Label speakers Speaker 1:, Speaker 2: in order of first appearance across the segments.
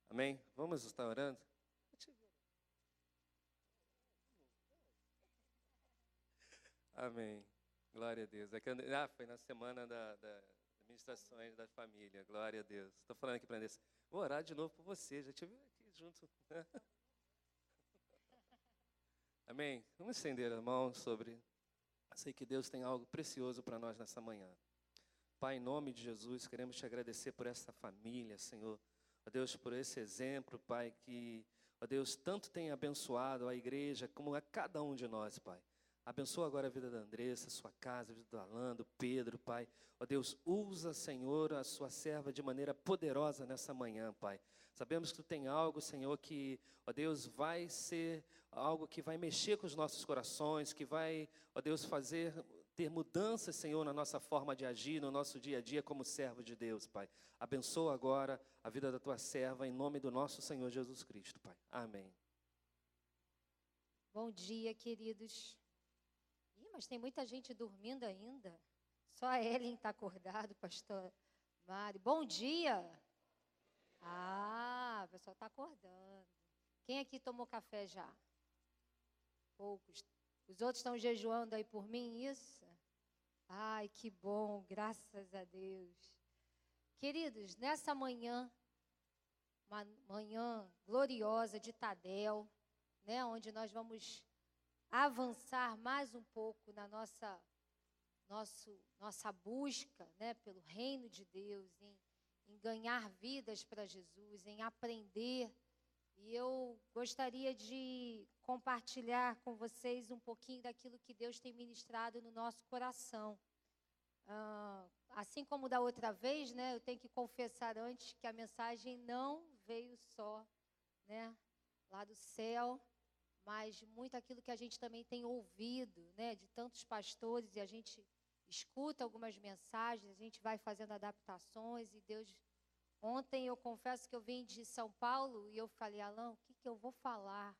Speaker 1: Amém? Vamos estar orando? Amém. Glória a Deus. Foi na semana das ministrações da família. Glória a Deus. Estou falando aqui para Andressa. Vou orar de novo por você. Já te vi aqui junto. Amém? Vamos estender a mão sobre... Sei que Deus tem algo precioso para nós nessa manhã. Pai, em nome de Jesus, queremos te agradecer por essa família, Senhor. Ó Deus, por esse exemplo, Pai, que, ó Deus, tanto tem abençoado a igreja como a cada um de nós, Pai. Abençoa agora a vida da Andressa, a sua casa, a vida do Alan, do Pedro, Pai. Ó Deus, usa, Senhor, a sua serva de maneira poderosa nessa manhã, Pai. Sabemos que Tu tem algo, Senhor, que, ó Deus, vai ser algo que vai mexer com os nossos corações, que vai, ó Deus, ter mudanças, Senhor, na nossa forma de agir, no nosso dia a dia como servo de Deus, Pai. Abençoa agora a vida da Tua serva, em nome do nosso Senhor Jesus Cristo, Pai. Amém.
Speaker 2: Bom dia, queridos. Mas tem muita gente dormindo ainda. Só a Ellen está acordado, pastor Mário. Bom dia. O pessoal está acordando. Quem aqui tomou café já? Poucos. Os outros estão jejuando aí por mim, isso? Ai, que bom, graças a Deus. Queridos, nessa manhã, uma manhã gloriosa de Tadel, né, onde nós vamos avançar mais um pouco na nossa busca, né, pelo reino de Deus, em ganhar vidas para Jesus, em aprender. E eu gostaria de compartilhar com vocês um pouquinho daquilo que Deus tem ministrado no nosso coração. Assim como da outra vez, né, eu tenho que confessar antes que a mensagem não veio só, né, lá do céu, mas muito aquilo que a gente também tem ouvido, né, de tantos pastores, e a gente escuta algumas mensagens, a gente vai fazendo adaptações, e Deus... Ontem eu confesso que eu vim de São Paulo, e eu falei, Alan, o que eu vou falar?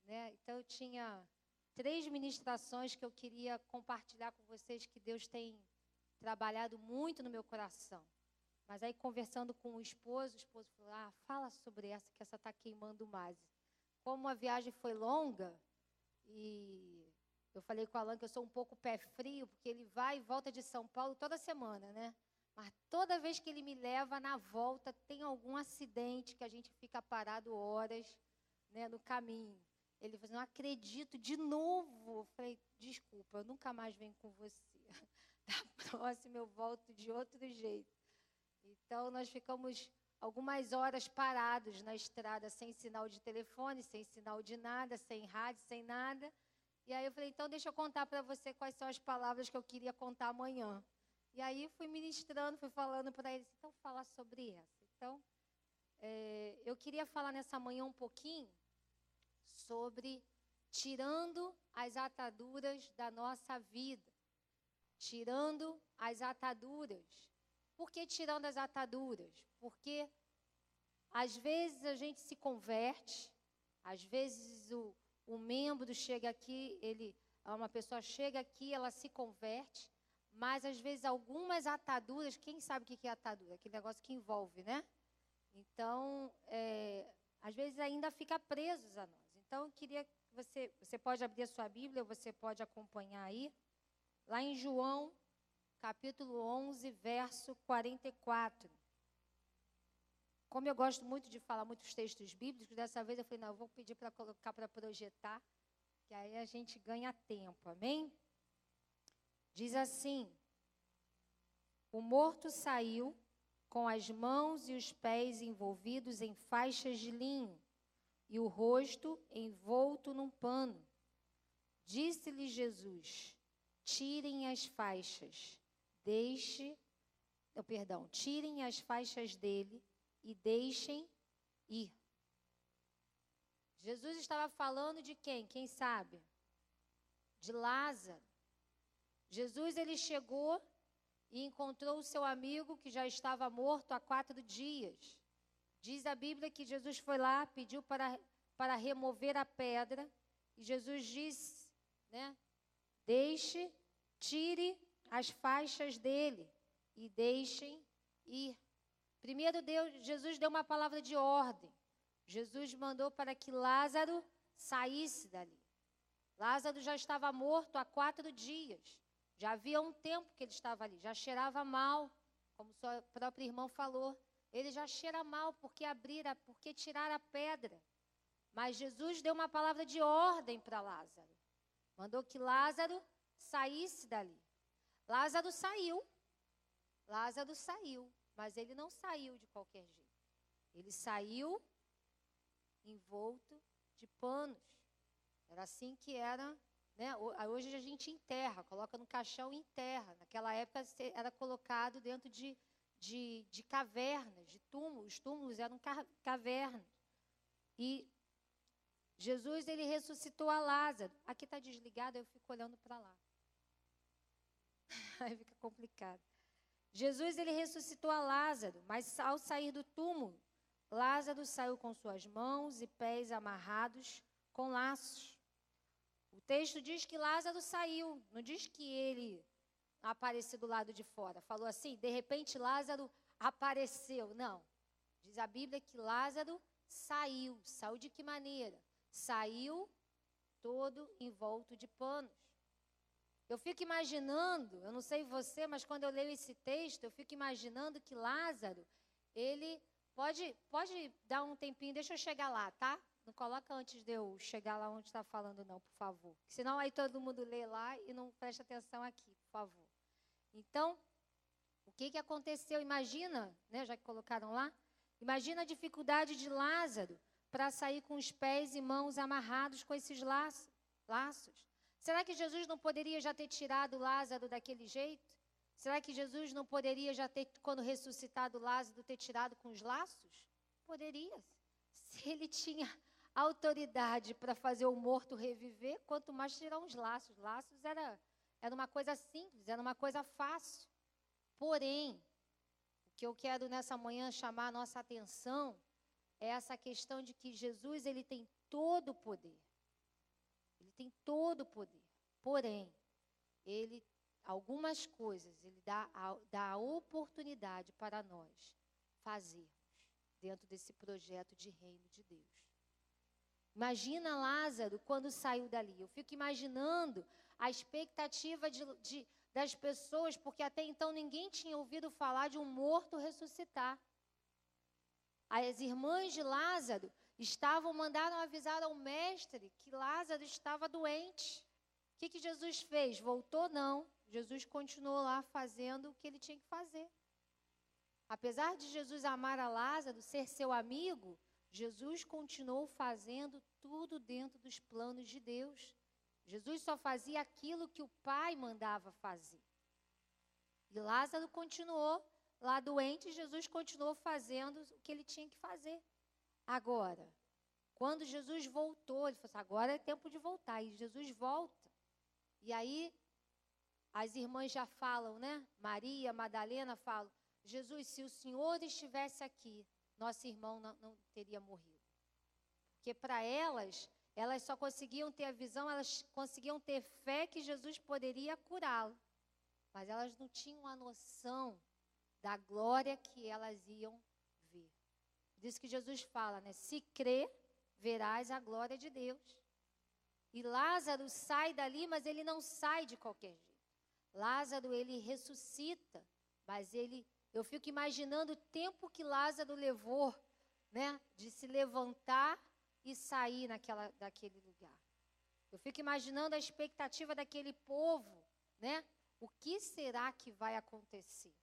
Speaker 2: Né? Então eu tinha 3 ministrações que eu queria compartilhar com vocês, que Deus tem trabalhado muito no meu coração. Mas aí conversando com o esposo falou, fala sobre essa, que essa está queimando mais. Como a viagem foi longa, e eu falei com o Alan que eu sou um pouco pé frio, porque ele vai e volta de São Paulo toda semana, né? Mas toda vez que ele me leva, na volta, tem algum acidente que a gente fica parado horas, né, no caminho. Ele falou, não acredito, de novo. Eu falei, desculpa, eu nunca mais venho com você. Da próxima eu volto de outro jeito. Então, nós ficamos algumas horas parados na estrada, sem sinal de telefone, sem sinal de nada, sem rádio, sem nada. E aí eu falei, então deixa eu contar para você quais são as palavras que eu queria contar amanhã. E aí fui ministrando, fui falando para eles, então fala sobre essa. Então, eu queria falar nessa manhã um pouquinho sobre tirando as ataduras da nossa vida. Tirando as ataduras. Por que tirando as ataduras? Porque às vezes a gente se converte, às vezes o membro chega aqui, uma pessoa chega aqui, ela se converte, mas às vezes algumas ataduras, quem sabe o que é atadura? Aquele negócio que envolve, né? Então, às vezes ainda fica presos a nós. Então, eu queria que você pode abrir a sua Bíblia, você pode acompanhar aí, lá em João, capítulo 11, verso 44. Como eu gosto muito de falar muitos textos bíblicos, dessa vez eu falei, não, eu vou pedir para colocar para projetar, que aí a gente ganha tempo, amém? Diz assim, o morto saiu com as mãos e os pés envolvidos em faixas de linho e o rosto envolto num pano. Disse-lhe Jesus, tirem as faixas, tirem as faixas dele e deixem ir. Jesus estava falando de quem? Quem sabe? De Lázaro. Jesus, ele chegou e encontrou o seu amigo que já estava morto há 4 dias. Diz a Bíblia que Jesus foi lá, pediu para remover a pedra, e Jesus disse, né, tire as faixas dele e deixem ir. Primeiro, Jesus deu uma palavra de ordem. Jesus mandou para que Lázaro saísse dali. Lázaro já estava morto há 4 dias. Já havia um tempo que ele estava ali. Já cheirava mal, como sua própria irmã falou. Ele já cheira mal porque tiraram a pedra. Mas Jesus deu uma palavra de ordem para Lázaro. Mandou que Lázaro saísse dali. Lázaro saiu, mas ele não saiu de qualquer jeito. Ele saiu envolto de panos. Era assim que era, né? Hoje a gente enterra, coloca no caixão e enterra. Naquela época era colocado dentro de cavernas, de túmulos. Os túmulos eram cavernas. E Jesus, ele ressuscitou a Lázaro. Aqui está desligado, eu fico olhando para lá. Aí fica complicado. Jesus, ele ressuscitou a Lázaro, mas ao sair do túmulo, Lázaro saiu com suas mãos e pés amarrados com laços. O texto diz que Lázaro saiu, não diz que ele apareceu do lado de fora. Falou assim, de repente Lázaro apareceu. Não. Diz a Bíblia que Lázaro saiu. Saiu de que maneira? Saiu todo envolto de panos. Eu fico imaginando, eu não sei você, mas quando eu leio esse texto, eu fico imaginando que Lázaro, ele pode dar um tempinho, deixa eu chegar lá, tá? Não coloca antes de eu chegar lá onde está falando não, por favor. Senão aí todo mundo lê lá e não presta atenção aqui, por favor. Então, o que aconteceu? Imagina, né, já que colocaram lá, imagina a dificuldade de Lázaro para sair com os pés e mãos amarrados com esses laços. Será que Jesus não poderia já ter tirado Lázaro daquele jeito? Será que Jesus não poderia já ter, quando ressuscitado Lázaro, ter tirado com os laços? Poderia. Se ele tinha autoridade para fazer o morto reviver, quanto mais tirar uns laços. Laços era uma coisa simples, era uma coisa fácil. Porém, o que eu quero nessa manhã chamar a nossa atenção é essa questão de que Jesus, ele tem todo o poder. Ele tem todo o poder. Porém, algumas coisas, ele dá a oportunidade para nós fazermos dentro desse projeto de reino de Deus. Imagina Lázaro quando saiu dali. Eu fico imaginando a expectativa das pessoas, porque até então ninguém tinha ouvido falar de um morto ressuscitar. As irmãs de Lázaro mandaram avisar ao mestre que Lázaro estava doente. O que Jesus fez? Voltou? Não. Jesus continuou lá fazendo o que ele tinha que fazer. Apesar de Jesus amar a Lázaro, ser seu amigo, Jesus continuou fazendo tudo dentro dos planos de Deus. Jesus só fazia aquilo que o Pai mandava fazer. E Lázaro continuou lá doente, Jesus continuou fazendo o que ele tinha que fazer. Agora, quando Jesus voltou, ele falou assim, agora é tempo de voltar. E Jesus volta. E aí, as irmãs já falam, né? Maria, Madalena falam, Jesus, se o Senhor estivesse aqui, nosso irmão não teria morrido. Porque para elas só conseguiam ter a visão, elas conseguiam ter fé que Jesus poderia curá-lo. Mas elas não tinham a noção da glória que elas iam ver. Por isso que Jesus fala, né? Se crer, verás a glória de Deus. E Lázaro sai dali, mas ele não sai de qualquer jeito. Lázaro, ele ressuscita, mas eu fico imaginando o tempo que Lázaro levou, né? De se levantar e sair daquele lugar. Eu fico imaginando a expectativa daquele povo, né? O que será que vai acontecer?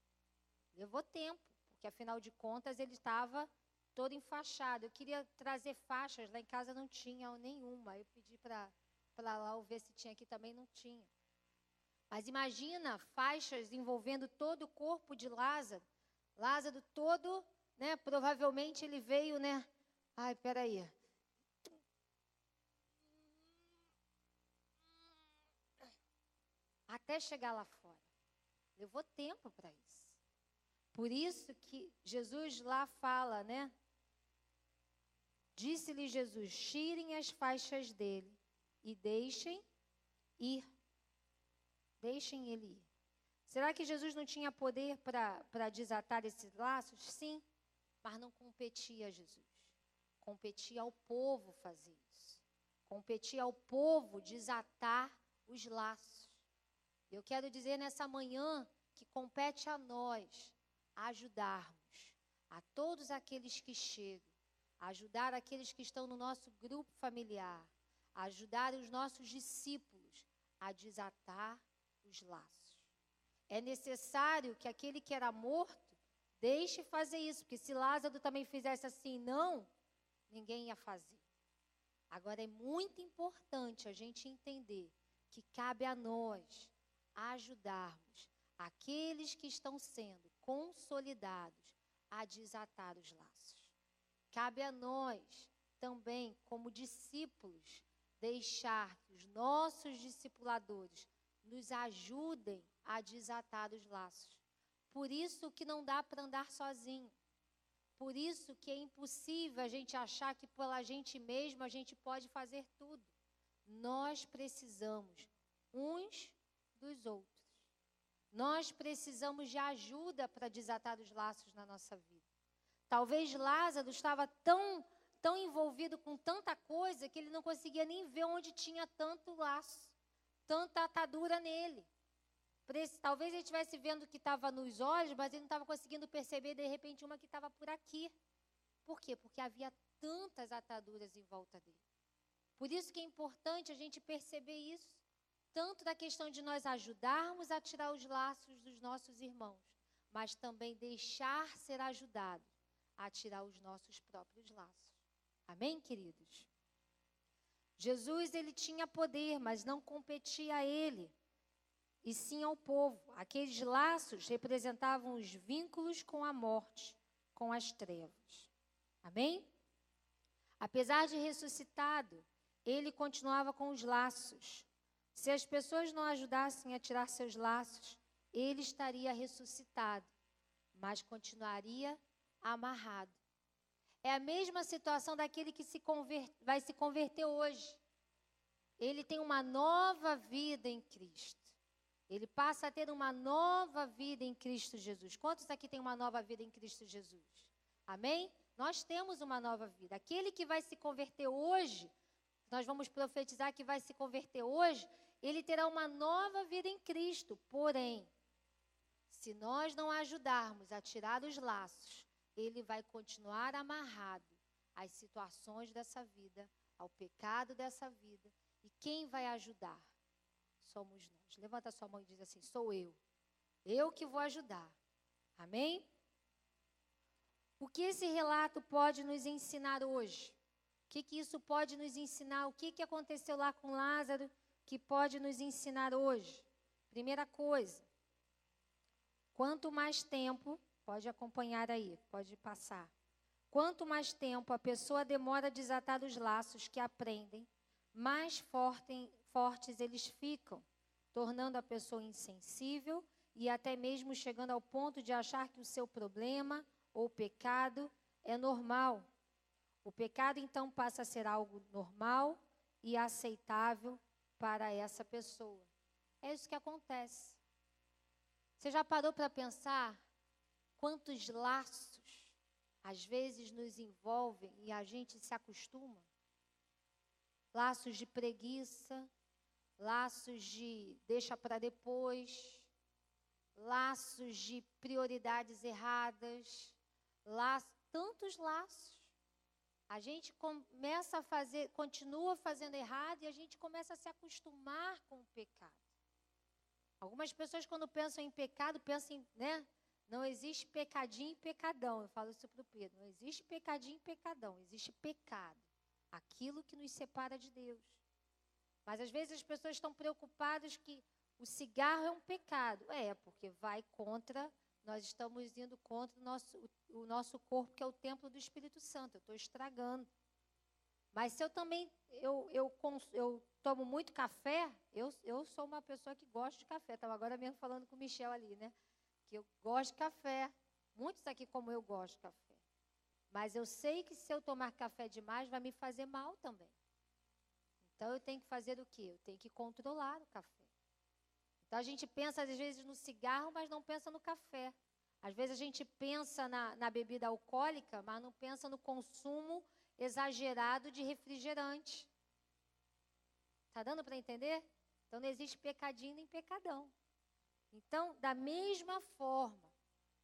Speaker 2: Levou tempo, porque afinal de contas ele estava todo enfaixado. Eu queria trazer faixas, lá em casa não tinha nenhuma. Eu pedi para lá ver se tinha aqui, também não tinha. Mas imagina faixas envolvendo todo o corpo de Lázaro. Lázaro todo, né? Provavelmente ele veio, né? Ai, peraí. Até chegar lá fora. Levou tempo para isso. Por isso que Jesus lá fala, né? Disse-lhe Jesus, tirem as faixas dele e deixem ir. Deixem ele ir. Será que Jesus não tinha poder para desatar esses laços? Sim, mas não competia a Jesus. Competia ao povo fazer isso. Competia ao povo desatar os laços. Eu quero dizer nessa manhã que compete a nós ajudarmos a todos aqueles que chegam, ajudar aqueles que estão no nosso grupo familiar, ajudar os nossos discípulos a desatar os laços. É necessário que aquele que era morto deixe fazer isso, porque se Lázaro também fizesse assim, não, ninguém ia fazer. Agora é muito importante a gente entender que cabe a nós ajudarmos aqueles que estão sendo consolidados a desatar os laços. Cabe a nós também, como discípulos, deixar que os nossos discipuladores nos ajudem a desatar os laços. Por isso que não dá para andar sozinho. Por isso que é impossível a gente achar que pela gente mesmo a gente pode fazer tudo. Nós precisamos uns dos outros. Nós precisamos de ajuda para desatar os laços na nossa vida. Talvez Lázaro estava tão envolvido com tanta coisa que ele não conseguia nem ver onde tinha tanto laço, tanta atadura nele. Talvez ele estivesse vendo que estava nos olhos, mas ele não estava conseguindo perceber, de repente, uma que estava por aqui. Por quê? Porque havia tantas ataduras em volta dele. Por isso que é importante a gente perceber isso, tanto da questão de nós ajudarmos a tirar os laços dos nossos irmãos, mas também deixar ser ajudado a tirar os nossos próprios laços. Amém, queridos? Jesus, ele tinha poder, mas não competia a ele, e sim ao povo. Aqueles laços representavam os vínculos com a morte, com as trevas. Amém? Apesar de ressuscitado, ele continuava com os laços. Se as pessoas não ajudassem a tirar seus laços, ele estaria ressuscitado, mas continuaria amarrado. É a mesma situação daquele que vai se converter hoje. Ele tem uma nova vida em Cristo. Ele passa a ter uma nova vida em Cristo Jesus. Quantos aqui têm uma nova vida em Cristo Jesus? Amém? Nós temos uma nova vida. Aquele que vai se converter hoje, nós vamos profetizar que vai se converter hoje, ele terá uma nova vida em Cristo. Porém, se nós não ajudarmos a tirar os laços, ele vai continuar amarrado às situações dessa vida, ao pecado dessa vida. E quem vai ajudar? Somos nós. Levanta a sua mão e diz assim: sou eu. Eu que vou ajudar. Amém? O que esse relato pode nos ensinar hoje? O que isso pode nos ensinar? O que aconteceu lá com Lázaro que pode nos ensinar hoje? Primeira coisa, quanto mais tempo, pode acompanhar aí, pode passar. Quanto mais tempo a pessoa demora a desatar os laços que aprendem, mais fortes eles ficam, tornando a pessoa insensível e até mesmo chegando ao ponto de achar que o seu problema ou pecado é normal. O pecado, então, passa a ser algo normal e aceitável para essa pessoa. É isso que acontece. Você já parou para pensar quantos laços, às vezes, nos envolvem e a gente se acostuma? Laços de preguiça, laços de deixa para depois, laços de prioridades erradas, tantos laços. A gente começa a fazer, continua fazendo errado e a gente começa a se acostumar com o pecado. Algumas pessoas, quando pensam em pecado, pensam em, né? Não existe pecadinho e pecadão. Eu falo isso para o Pedro. Não existe pecadinho e pecadão, existe pecado. Aquilo que nos separa de Deus. Mas às vezes as pessoas estão preocupadas que o cigarro é um pecado. Porque vai contra, nós estamos indo contra o nosso corpo, que é o templo do Espírito Santo. Eu estou estragando. Mas se eu também, eu tomo muito café, eu sou uma pessoa que gosta de café. Estava agora mesmo falando com o Michel ali, né? Que eu gosto de café. Muitos aqui como eu gostam de café. Mas eu sei que se eu tomar café demais, vai me fazer mal também. Então, eu tenho que fazer o quê? Eu tenho que controlar o café. Então, a gente pensa, às vezes, no cigarro, mas não pensa no café. Às vezes a gente pensa na bebida alcoólica, mas não pensa no consumo exagerado de refrigerante. Está dando para entender? Então não existe pecadinho nem pecadão. Então, da mesma forma,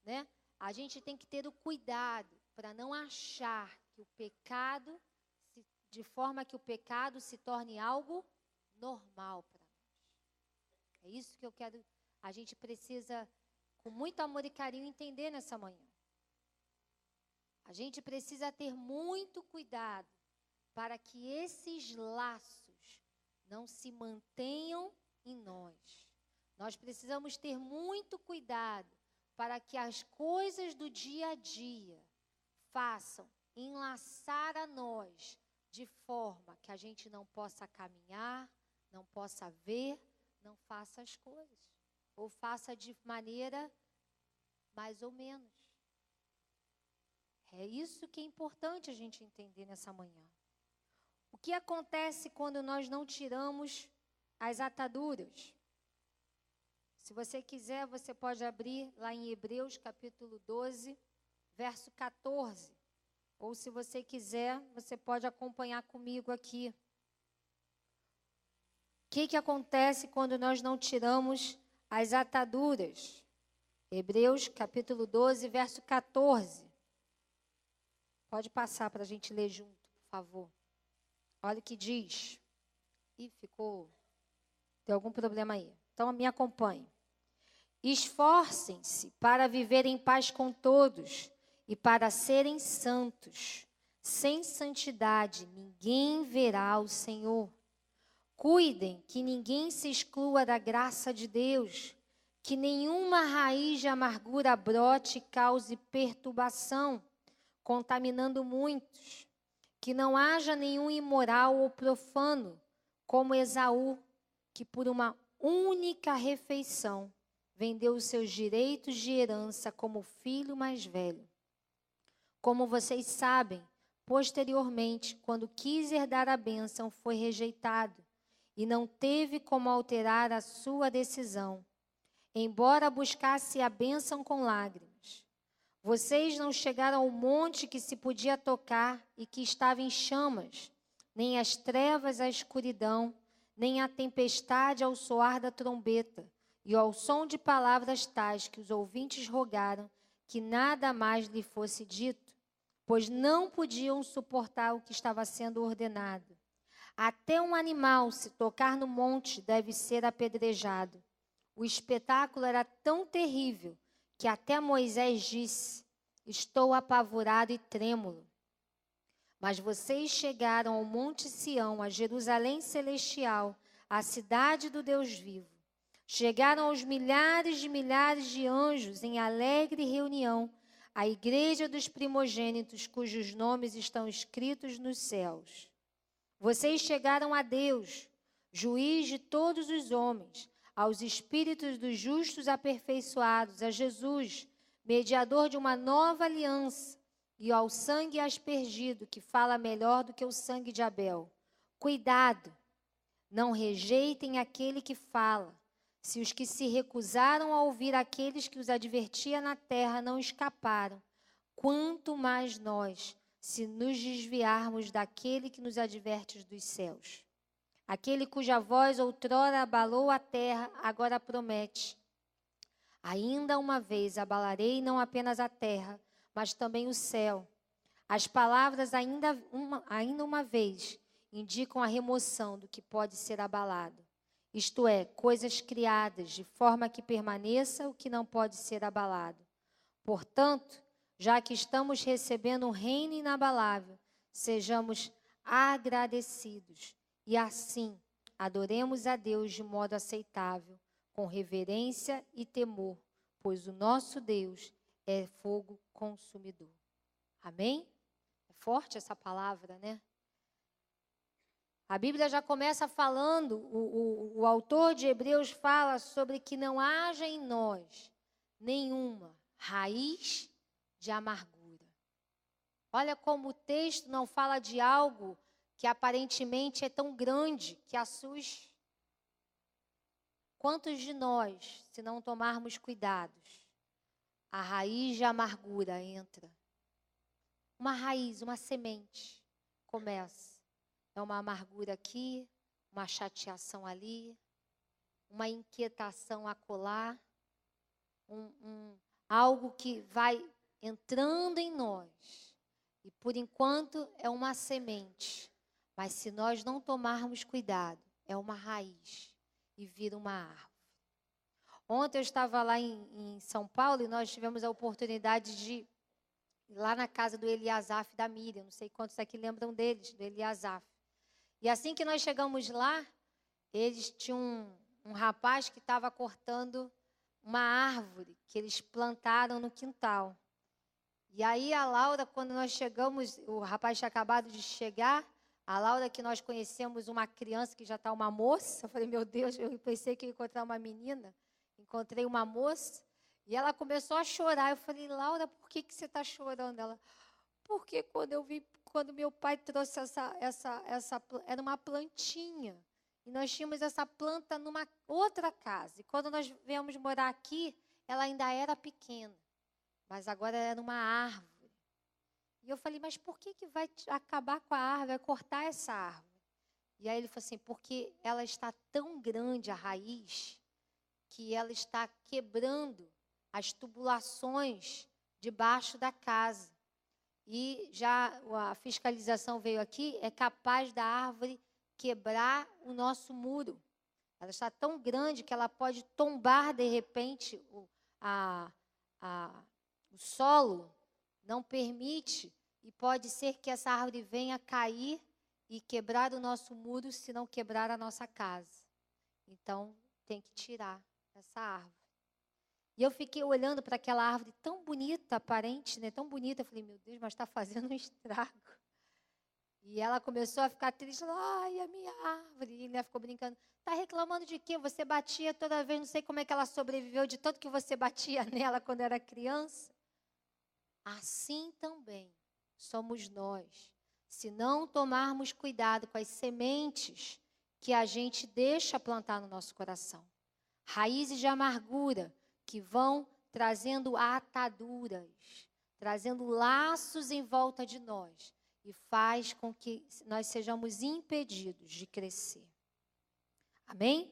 Speaker 2: né, a gente tem que ter o cuidado para não achar que o pecado, de forma que o pecado se torne algo normal para nós. É isso que eu quero, a gente precisa, com muito amor e carinho, entender nessa manhã. A gente precisa ter muito cuidado para que esses laços não se mantenham em nós. Nós precisamos ter muito cuidado para que as coisas do dia a dia façam enlaçar a nós de forma que a gente não possa caminhar, não possa ver, não faça as coisas. Ou faça de maneira mais ou menos. É isso que é importante a gente entender nessa manhã. O que acontece quando nós não tiramos as ataduras? Se você quiser, você pode abrir lá em Hebreus capítulo 12, verso 14. Ou se você quiser, você pode acompanhar comigo aqui. O que acontece quando nós não tiramos as ataduras? Hebreus capítulo 12, verso 14. Pode passar para a gente ler junto, por favor. Olha o que diz. Ih, tem algum problema aí. Então, me acompanhe. Esforcem-se para viver em paz com todos e para serem santos. Sem santidade, ninguém verá o Senhor. Cuidem que ninguém se exclua da graça de Deus, que nenhuma raiz de amargura brote e cause perturbação, contaminando muitos. Que não haja nenhum imoral ou profano, como Esaú, que por uma única refeição vendeu os seus direitos de herança como filho mais velho. Como vocês sabem, posteriormente, quando quis herdar a bênção, foi rejeitado e não teve como alterar a sua decisão, embora buscasse a bênção com lágrimas. Vocês não chegaram ao monte que se podia tocar e que estava em chamas, nem as trevas à escuridão, nem a tempestade ao soar da trombeta, e ao som de palavras tais que os ouvintes rogaram que nada mais lhe fosse dito, pois não podiam suportar o que estava sendo ordenado. Até um animal, se tocar no monte, deve ser apedrejado. O espetáculo era tão terrível que até Moisés disse: estou apavorado e trêmulo. Mas vocês chegaram ao Monte Sião, a Jerusalém celestial, a cidade do Deus vivo. Chegaram aos milhares de anjos em alegre reunião, a igreja dos primogênitos, cujos nomes estão escritos nos céus. Vocês chegaram a Deus, juiz de todos os homens, aos espíritos dos justos aperfeiçoados, a Jesus, mediador de uma nova aliança, e ao sangue aspergido, que fala melhor do que o sangue de Abel. Cuidado, não rejeitem aquele que fala. Se os que se recusaram a ouvir aqueles que os advertia na terra não escaparam, quanto mais nós, se nos desviarmos daquele que nos adverte dos céus. Aquele cuja voz outrora abalou a terra, agora promete: ainda uma vez abalarei não apenas a terra, mas também o céu. As palavras ainda uma vez indicam a remoção do que pode ser abalado. Isto é, coisas criadas, de forma que permaneça o que não pode ser abalado. Portanto, já que estamos recebendo um reino inabalável, sejamos agradecidos e assim adoremos a Deus de modo aceitável, com reverência e temor, pois o nosso Deus é fogo consumidor. Amém? É forte essa palavra, né? A Bíblia já começa falando, o autor de Hebreus fala sobre que não haja em nós nenhuma raiz de amargura. Olha como o texto não fala de algo que aparentemente é tão grande que assuste. Quantos de nós, se não tomarmos cuidados, a raiz de amargura entra. Uma raiz, uma semente começa. É uma amargura aqui, uma chateação ali, uma inquietação acolá, algo que vai entrando em nós. E por enquanto é uma semente. Mas se nós não tomarmos cuidado, é uma raiz e vira uma árvore. Ontem eu estava lá em São Paulo e nós tivemos a oportunidade de ir lá na casa do Eliasaf e da Miriam. Não sei quantos aqui lembram deles, do Eliasaf. E assim que nós chegamos lá, eles tinham um rapaz que estava cortando uma árvore que eles plantaram no quintal. E aí a Laura, quando nós chegamos, o rapaz tinha acabado de chegar, a Laura, que nós conhecemos uma criança que já está uma moça, eu falei, meu Deus, eu pensei que ia encontrar uma menina, encontrei uma moça, e ela começou a chorar. Eu falei, Laura, por que você está chorando? Ela, porque quando meu pai trouxe era uma plantinha, e nós tínhamos essa planta numa outra casa, e quando nós viemos morar aqui, ela ainda era pequena, mas agora era uma árvore. E eu falei, mas por que vai acabar com a árvore, vai cortar essa árvore? E aí ele falou assim, porque ela está tão grande, a raiz, que ela está quebrando as tubulações debaixo da casa. E já a fiscalização veio aqui, é capaz da árvore quebrar o nosso muro. Ela está tão grande que ela pode tombar, de repente, o solo não permite, e pode ser que essa árvore venha cair e quebrar o nosso muro, se não quebrar a nossa casa. Então, tem que tirar essa árvore. E eu fiquei olhando para aquela árvore tão bonita, aparente, né? Tão bonita. Eu falei, meu Deus, mas está fazendo um estrago. E ela começou a ficar triste. Ai, a minha árvore. E ele ficou brincando. Está reclamando de quê? Você batia toda vez. Não sei como é que ela sobreviveu de tanto que você batia nela quando era criança. Assim também somos nós. Se não tomarmos cuidado com as sementes que a gente deixa plantar no nosso coração. Raízes de amargura que vão trazendo ataduras, trazendo laços em volta de nós e faz com que nós sejamos impedidos de crescer. Amém?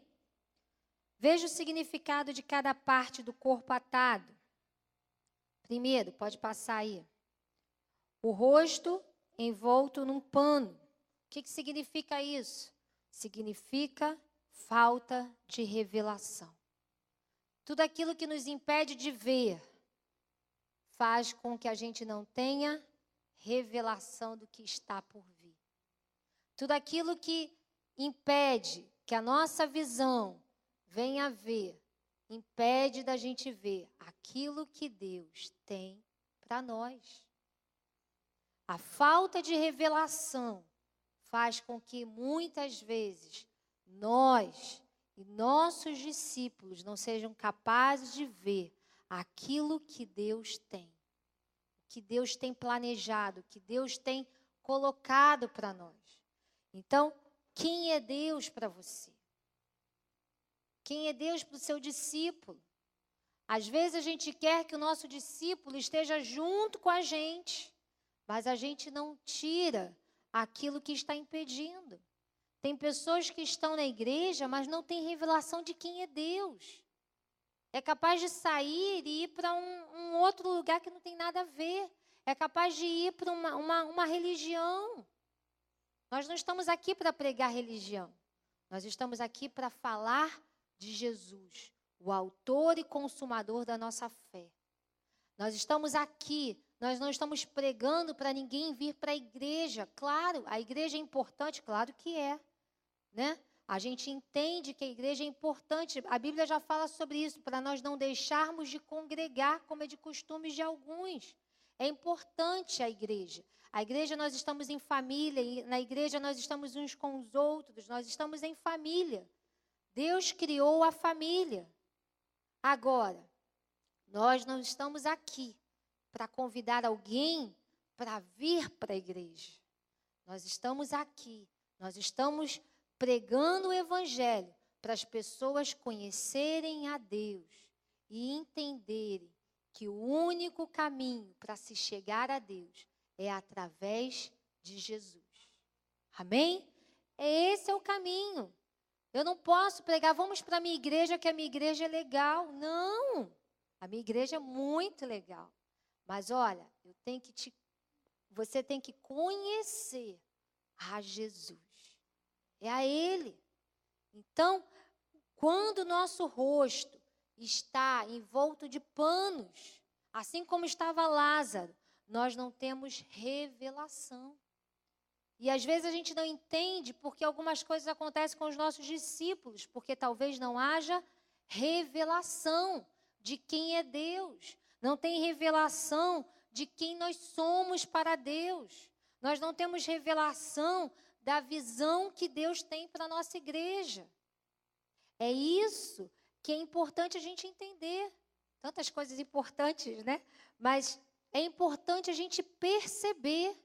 Speaker 2: Veja o significado de cada parte do corpo atado. Primeiro, pode passar aí. O rosto envolto num pano. O que significa isso? Significa falta de revelação. Tudo aquilo que nos impede de ver faz com que a gente não tenha revelação do que está por vir. Tudo aquilo que impede que a nossa visão venha a ver, impede da gente ver aquilo que Deus tem para nós. A falta de revelação faz com que muitas vezes nós e nossos discípulos não sejam capazes de ver aquilo que Deus tem, que Deus tem planejado, que Deus tem colocado para nós. Então, quem é Deus para você? Quem é Deus para o seu discípulo? Às vezes a gente quer que o nosso discípulo esteja junto com a gente, mas a gente não tira aquilo que está impedindo. Tem pessoas que estão na igreja, mas não têm revelação de quem é Deus. É capaz de sair e ir para um outro lugar que não tem nada a ver. É capaz de ir para uma religião. Nós não estamos aqui para pregar religião. Nós estamos aqui para falar de Jesus, o autor e consumador da nossa fé. Nós estamos aqui, nós não estamos pregando para ninguém vir para a igreja. Claro, a igreja é importante, claro que é, né? A gente entende que a igreja é importante. A Bíblia já fala sobre isso, para nós não deixarmos de congregar, como é de costumes de alguns. É importante a igreja. A igreja, nós estamos em família, e na igreja nós estamos uns com os outros, nós estamos em família. Deus criou a família. Agora, nós não estamos aqui para convidar alguém para vir para a igreja. Nós estamos aqui, nós estamos pregando o evangelho para as pessoas conhecerem a Deus e entenderem que o único caminho para se chegar a Deus é através de Jesus. Amém? Esse é o caminho. Eu não posso pregar, vamos para a minha igreja, que a minha igreja é legal. Não, a minha igreja é muito legal. Mas olha, você tem que conhecer a Jesus. É a Ele. Então, quando o nosso rosto está envolto de panos, assim como estava Lázaro, nós não temos revelação. E às vezes a gente não entende porque algumas coisas acontecem com os nossos discípulos, porque talvez não haja revelação de quem é Deus. Não tem revelação de quem nós somos para Deus. Nós não temos revelação da visão que Deus tem para a nossa igreja. É isso que é importante a gente entender. Tantas coisas importantes, né? Mas é importante a gente perceber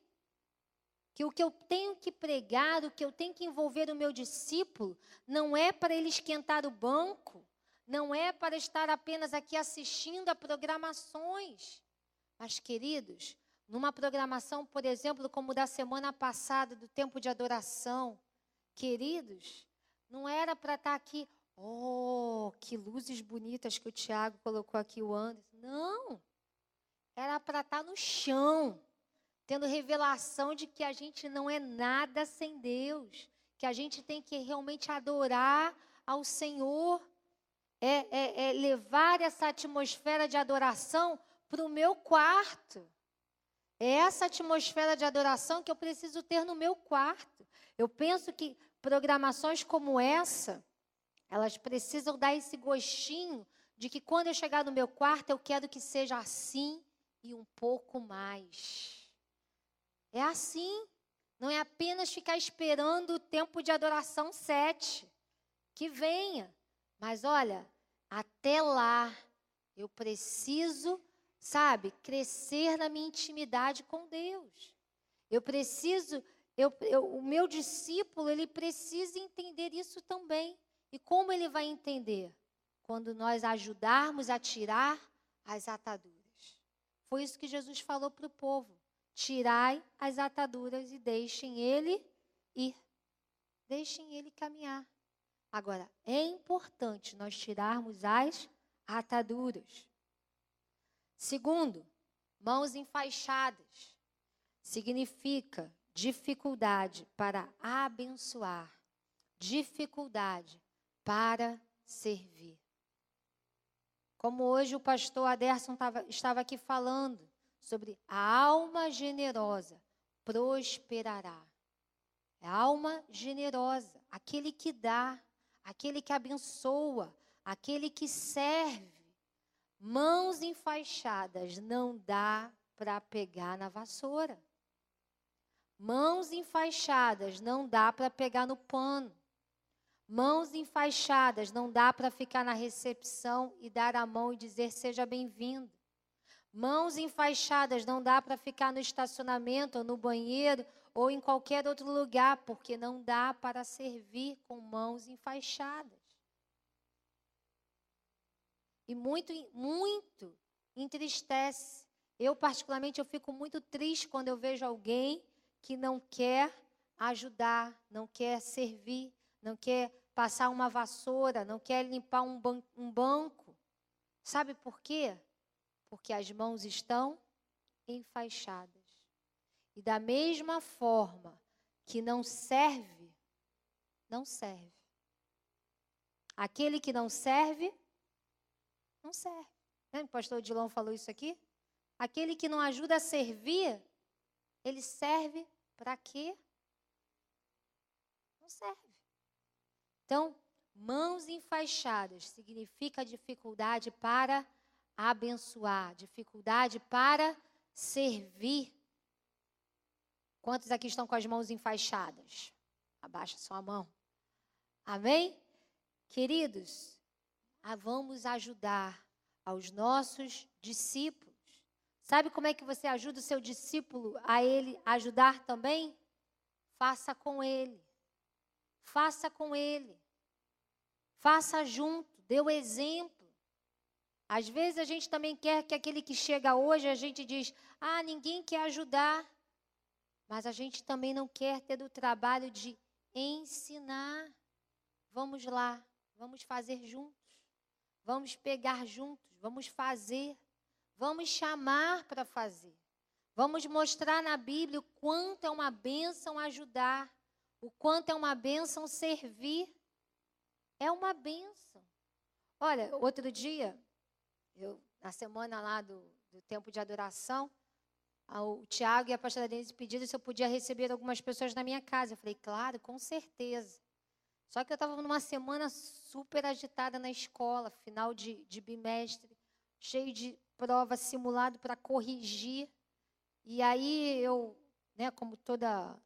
Speaker 2: que o que eu tenho que pregar, o que eu tenho que envolver o meu discípulo, não é para ele esquentar o banco, não é para estar apenas aqui assistindo a programações. Mas, queridos, numa programação, por exemplo, como da semana passada, do tempo de adoração, queridos, não era para estar aqui, oh, que luzes bonitas que o Tiago colocou aqui, o Anderson. Não, era para estar no chão, tendo revelação de que a gente não é nada sem Deus, que a gente tem que realmente adorar ao Senhor, levar essa atmosfera de adoração para o meu quarto. É essa atmosfera de adoração que eu preciso ter no meu quarto. Eu penso que programações como essa, elas precisam dar esse gostinho de que quando eu chegar no meu quarto, eu quero que seja assim e um pouco mais. É assim, não é apenas ficar esperando o tempo de adoração 7, que venha. Mas olha, até lá eu preciso, crescer na minha intimidade com Deus. Eu preciso, o meu discípulo, ele precisa entender isso também. E como ele vai entender? Quando nós ajudarmos a tirar as ataduras. Foi isso que Jesus falou para o povo. Tirai as ataduras e deixem ele ir. Deixem ele caminhar. Agora, é importante nós tirarmos as ataduras. Segundo, mãos enfaixadas. Significa dificuldade para abençoar. Dificuldade para servir. Como hoje o pastor Aderson estava aqui falando, sobre a alma generosa prosperará. É a alma generosa, aquele que dá, aquele que abençoa, aquele que serve. Mãos enfaixadas não dá para pegar na vassoura. Mãos enfaixadas não dá para pegar no pano. Mãos enfaixadas não dá para ficar na recepção e dar a mão e dizer seja bem-vindo. Mãos enfaixadas não dá para ficar no estacionamento, ou no banheiro, ou em qualquer outro lugar, porque não dá para servir com mãos enfaixadas. E muito entristece. Eu, particularmente, eu fico muito triste quando eu vejo alguém que não quer ajudar, não quer servir, não quer passar uma vassoura, não quer limpar um banco. Sabe por quê? Porque as mãos estão enfaixadas. E da mesma forma que não serve, não serve. Aquele que não serve, não serve. O pastor Odilon falou isso aqui? Aquele que não ajuda a servir, ele serve para quê? Não serve. Então, mãos enfaixadas significa dificuldade para abençoar, dificuldade para servir. Quantos aqui estão com as mãos enfaixadas? Abaixa sua mão. Amém? Queridos, vamos ajudar aos nossos discípulos. Sabe como é que você ajuda o seu discípulo a ele ajudar também? Faça com ele. Faça com ele. Faça junto, dê o exemplo. Às vezes a gente também quer que aquele que chega hoje, a gente diz, ninguém quer ajudar. Mas a gente também não quer ter o trabalho de ensinar. Vamos lá, vamos fazer juntos. Vamos pegar juntos, vamos fazer. Vamos chamar para fazer. Vamos mostrar na Bíblia o quanto é uma bênção ajudar. O quanto é uma bênção servir. É uma bênção. Olha, outro dia, na semana lá do tempo de adoração, o Tiago e a pastora Denise pediram se eu podia receber algumas pessoas na minha casa. Eu falei, claro, com certeza. Só que eu estava numa semana super agitada na escola, final de bimestre, cheio de prova, simulado para corrigir. E aí eu, como toda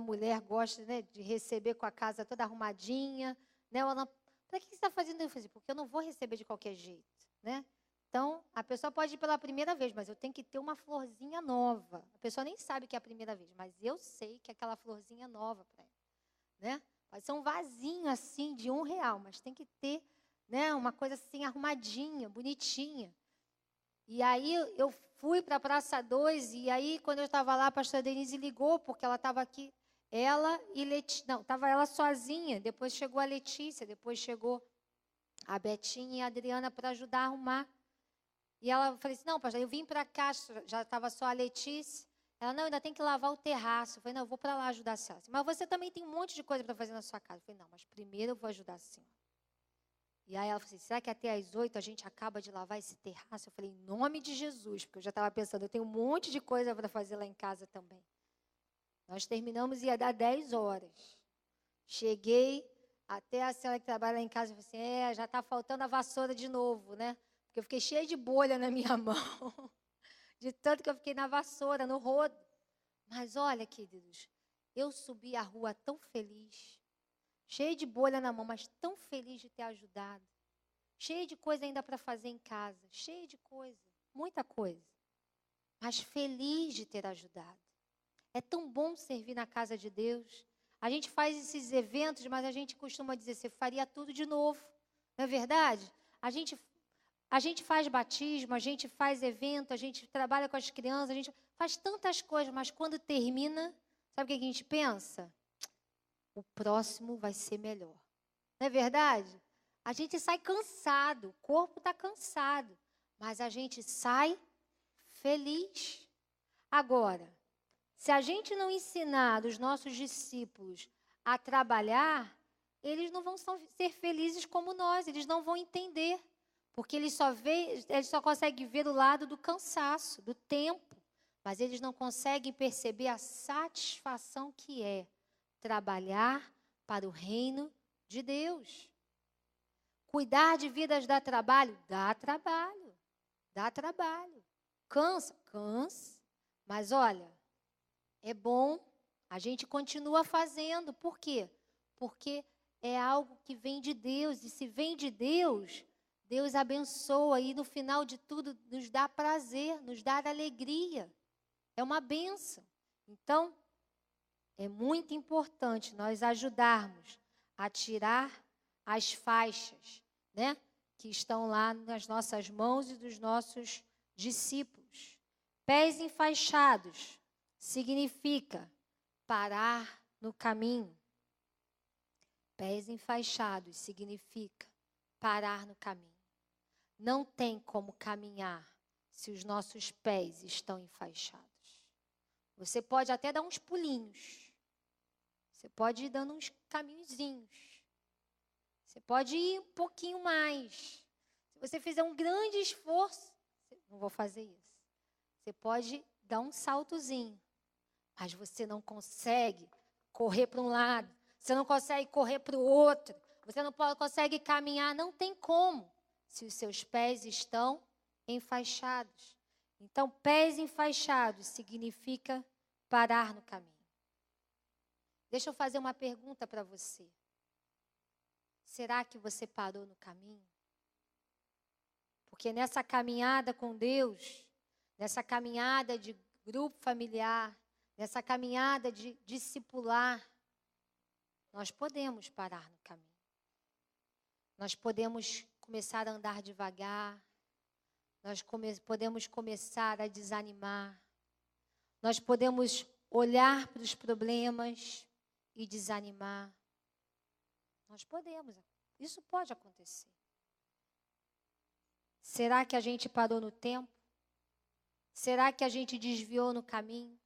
Speaker 2: mulher gosta, de receber com a casa toda arrumadinha, ela, para que você está fazendo? Eu falei, porque eu não vou receber de qualquer jeito, Então, a pessoa pode ir pela primeira vez, mas eu tenho que ter uma florzinha nova. A pessoa nem sabe que é a primeira vez, mas eu sei que é aquela florzinha nova para ela, Pode ser um vasinho assim de R$1, mas tem que ter, uma coisa assim arrumadinha, bonitinha. E aí eu fui para a Praça 2, e aí quando eu estava lá, a pastora Denise ligou, porque ela estava aqui, ela e Letícia, não, estava ela sozinha, depois chegou a Letícia, depois chegou a Betinha e a Adriana para ajudar a arrumar. E ela falou assim, não, pastor, eu vim para cá, já estava só a Letícia. Ela, não, ainda tem que lavar o terraço. Eu falei, não, eu vou para lá ajudar a senhora. Mas você também tem um monte de coisa para fazer na sua casa. Eu falei, não, mas primeiro eu vou ajudar a senhora. E aí ela falou assim, será que até às 8 a gente acaba de lavar esse terraço? Eu falei, em nome de Jesus, porque eu já estava pensando, eu tenho um monte de coisa para fazer lá em casa também. Nós terminamos, ia dar 10 horas. Cheguei, até a senhora que trabalha lá em casa, falou assim, já está faltando a vassoura de novo, Porque eu fiquei cheia de bolha na minha mão. De tanto que eu fiquei na vassoura, no rodo. Mas olha, queridos, eu subi a rua tão feliz, cheia de bolha na mão, mas tão feliz de ter ajudado. Cheia de coisa ainda para fazer em casa, cheia de coisa, muita coisa. Mas feliz de ter ajudado. É tão bom servir na casa de Deus. A gente faz esses eventos, mas a gente costuma dizer, você faria tudo de novo. Não é verdade? A gente faz batismo, a gente faz evento, a gente trabalha com as crianças, a gente faz tantas coisas, mas quando termina, sabe o que a gente pensa? O próximo vai ser melhor. Não é verdade? A gente sai cansado, o corpo está cansado, mas a gente sai feliz. Agora, se a gente não ensinar os nossos discípulos a trabalhar, eles não vão ser felizes como nós, eles não vão entender. Porque eles só conseguem ver o lado do cansaço, do tempo. Mas eles não conseguem perceber a satisfação que é trabalhar para o reino de Deus. Cuidar de vidas dá trabalho? Dá trabalho. Dá trabalho. Cansa? Cansa. Mas olha, é bom, a gente continua fazendo. Por quê? Porque é algo que vem de Deus. E se vem de Deus, Deus abençoa e no final de tudo nos dá prazer, nos dá alegria. É uma bênção. Então, é muito importante nós ajudarmos a tirar as faixas, que estão lá nas nossas mãos e dos nossos discípulos. Pés enfaixados significa parar no caminho. Pés enfaixados significa parar no caminho. Não tem como caminhar se os nossos pés estão enfaixados. Você pode até dar uns pulinhos. Você pode ir dando uns caminhozinhos. Você pode ir um pouquinho mais. Se você fizer um grande esforço, não vou fazer isso. Você pode dar um saltozinho. Mas você não consegue correr para um lado. Você não consegue correr para o outro. Você não consegue caminhar. Não tem como, se os seus pés estão enfaixados. Então, pés enfaixados significa parar no caminho. Deixa eu fazer uma pergunta para você. Será que você parou no caminho? Porque nessa caminhada com Deus, nessa caminhada de grupo familiar, nessa caminhada de discipular, nós podemos parar no caminho. Nós podemos começar a andar devagar, nós podemos começar a desanimar. Nós podemos olhar para os problemas e desanimar. Nós podemos. Isso pode acontecer. Será que a gente parou no tempo? Será que a gente desviou no caminho?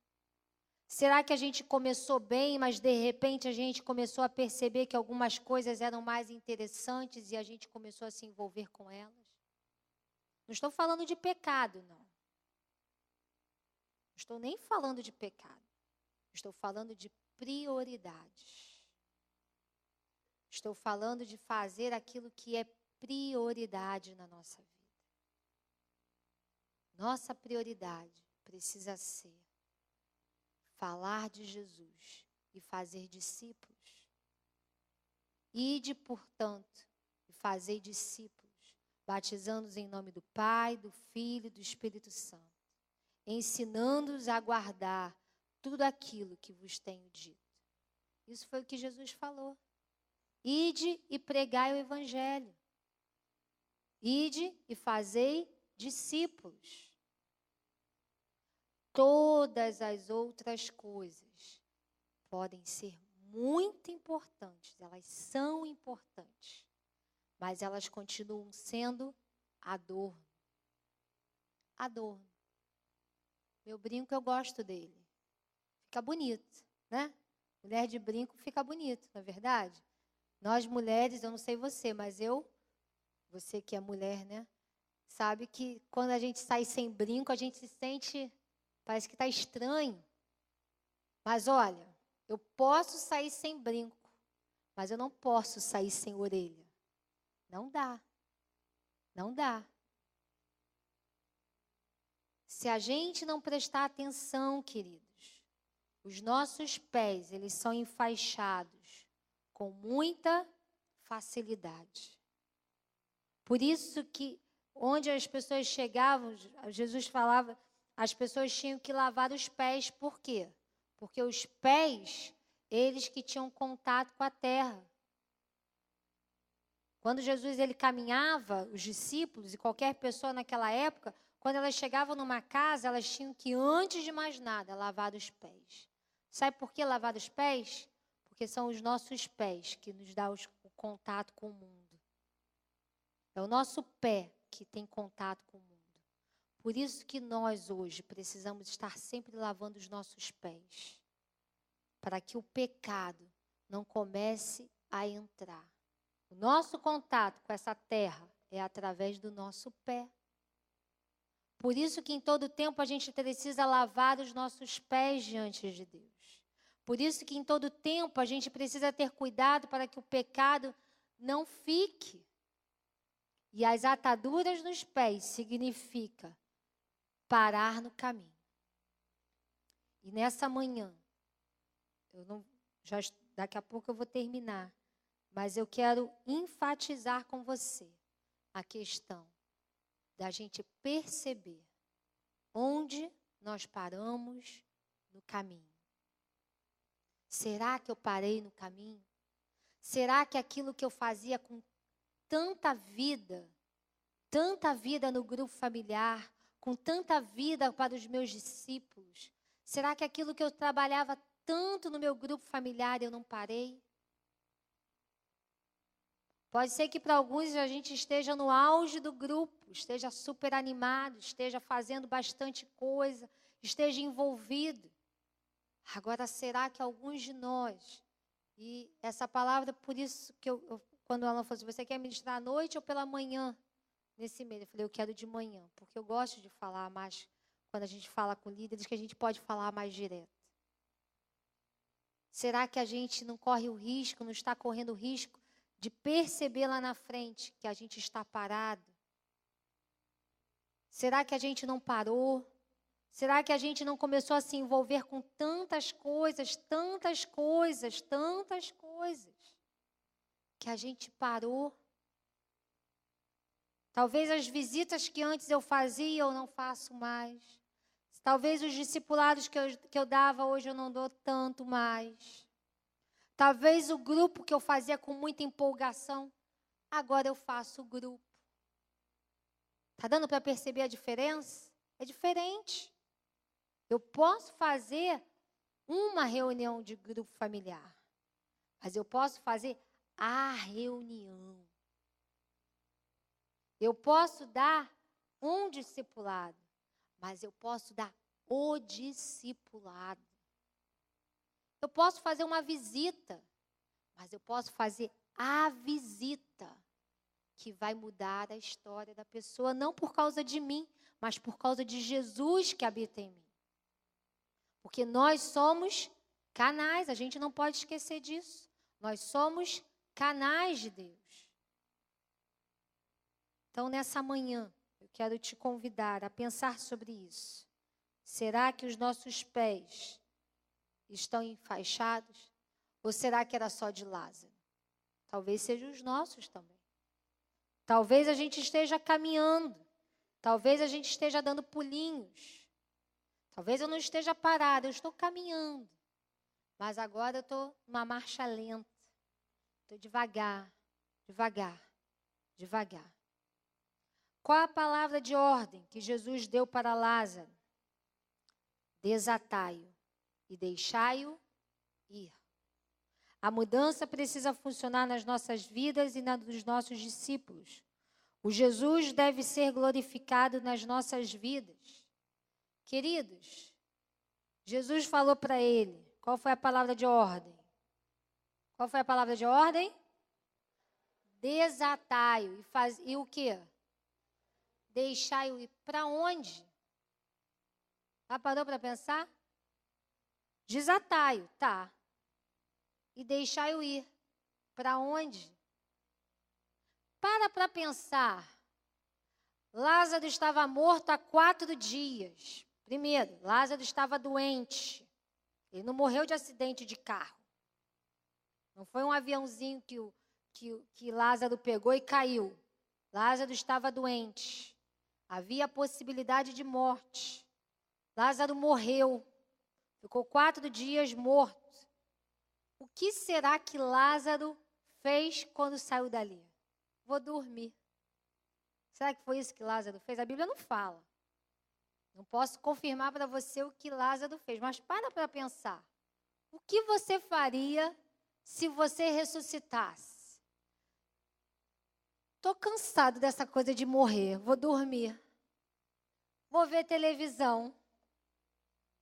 Speaker 2: Será que a gente começou bem, mas de repente a gente começou a perceber que algumas coisas eram mais interessantes e a gente começou a se envolver com elas? Não estou falando de pecado, não. Não estou nem falando de pecado. Estou falando de prioridades. Estou falando de fazer aquilo que é prioridade na nossa vida. Nossa prioridade precisa ser falar de Jesus e fazer discípulos. Ide, portanto, e fazei discípulos, batizando-os em nome do Pai, do Filho e do Espírito Santo, ensinando-os a guardar tudo aquilo que vos tenho dito. Isso foi o que Jesus falou. Ide e pregai o Evangelho. Ide e fazei discípulos. Todas as outras coisas podem ser muito importantes, elas são importantes, mas elas continuam sendo adorno. Adorno. Meu brinco, eu gosto dele. Fica bonito, né? Mulher de brinco fica bonito, não é verdade? Nós mulheres, eu não sei você, mas você que é mulher, né? Sabe que quando a gente sai sem brinco, a gente se sente, parece que está estranho. Mas olha, eu posso sair sem brinco, mas eu não posso sair sem orelha. Não dá. Não dá. Se a gente não prestar atenção, queridos, os nossos pés, eles são enfaixados com muita facilidade. Por isso que onde as pessoas chegavam, Jesus falava, as pessoas tinham que lavar os pés. Por quê? Porque os pés, eles que tinham contato com a terra. Quando Jesus ele caminhava, os discípulos e qualquer pessoa naquela época, quando elas chegavam numa casa, elas tinham que, antes de mais nada, lavar os pés. Sabe por que lavar os pés? Porque são os nossos pés que nos dão o contato com o mundo. É o nosso pé que tem contato com o mundo. Por isso que nós hoje precisamos estar sempre lavando os nossos pés, para que o pecado não comece a entrar. O nosso contato com essa terra é através do nosso pé. Por isso que em todo tempo a gente precisa lavar os nossos pés diante de Deus. Por isso que em todo tempo a gente precisa ter cuidado para que o pecado não fique. E as ataduras nos pés significa parar no caminho. E nessa manhã, daqui a pouco eu vou terminar, mas eu quero enfatizar com você a questão da gente perceber onde nós paramos no caminho. Será que eu parei no caminho? Será que aquilo que eu fazia com tanta vida no grupo familiar, com tanta vida para os meus discípulos, será que aquilo que eu trabalhava tanto no meu grupo familiar eu não parei? Pode ser que para alguns a gente esteja no auge do grupo, esteja super animado, esteja fazendo bastante coisa, esteja envolvido. Agora, será que alguns de nós, e essa palavra, por isso que quando ela falou assim, você quer ministrar à noite ou pela manhã? Nesse mês, eu falei, eu quero de manhã, porque eu gosto de falar mais, quando a gente fala com líderes, que a gente pode falar mais direto. Será que a gente não corre o risco, não está correndo o risco de perceber lá na frente que a gente está parado? Será que a gente não parou? Será que a gente não começou a se envolver com tantas coisas, que a gente parou? Talvez as visitas que antes eu fazia, eu não faço mais. Talvez os discipulados que eu dava, hoje eu não dou tanto mais. Talvez o grupo que eu fazia com muita empolgação, agora eu faço o grupo. Está dando para perceber a diferença? É diferente. Eu posso fazer uma reunião de grupo familiar, mas eu posso fazer a reunião. Eu posso dar um discipulado, mas eu posso dar o discipulado. Eu posso fazer uma visita, mas eu posso fazer a visita que vai mudar a história da pessoa, não por causa de mim, mas por causa de Jesus que habita em mim. Porque nós somos canais, a gente não pode esquecer disso. Nós somos canais de Deus. Então, nessa manhã, eu quero te convidar a pensar sobre isso. Será que os nossos pés estão enfaixados? Ou será que era só de Lázaro? Talvez sejam os nossos também. Talvez a gente esteja caminhando. Talvez a gente esteja dando pulinhos. Talvez eu não esteja parada, eu estou caminhando. Mas agora eu estou numa marcha lenta. Estou devagar, devagar, devagar. Qual a palavra de ordem que Jesus deu para Lázaro? Desatai-o e deixai-o ir. A mudança precisa funcionar nas nossas vidas e na dos nossos discípulos. O Jesus deve ser glorificado nas nossas vidas. Queridos, Jesus falou para ele, qual foi a palavra de ordem? Qual foi a palavra de ordem? Desatai-o. E o quê? Deixai-o ir. Para onde? Já parou para pensar? Desatai-o, tá. E deixai-o ir. Para onde? Para pensar. Lázaro estava morto há 4 dias. Primeiro, Lázaro estava doente. Ele não morreu de acidente de carro. Não foi um aviãozinho que Lázaro pegou e caiu. Lázaro estava doente. Havia a possibilidade de morte. Lázaro morreu. Ficou 4 dias morto. O que será que Lázaro fez quando saiu dali? Vou dormir. Será que foi isso que Lázaro fez? A Bíblia não fala. Não posso confirmar para você o que Lázaro fez, mas para pensar. O que você faria se você ressuscitasse? Estou cansado dessa coisa de morrer, vou dormir. Vou ver televisão.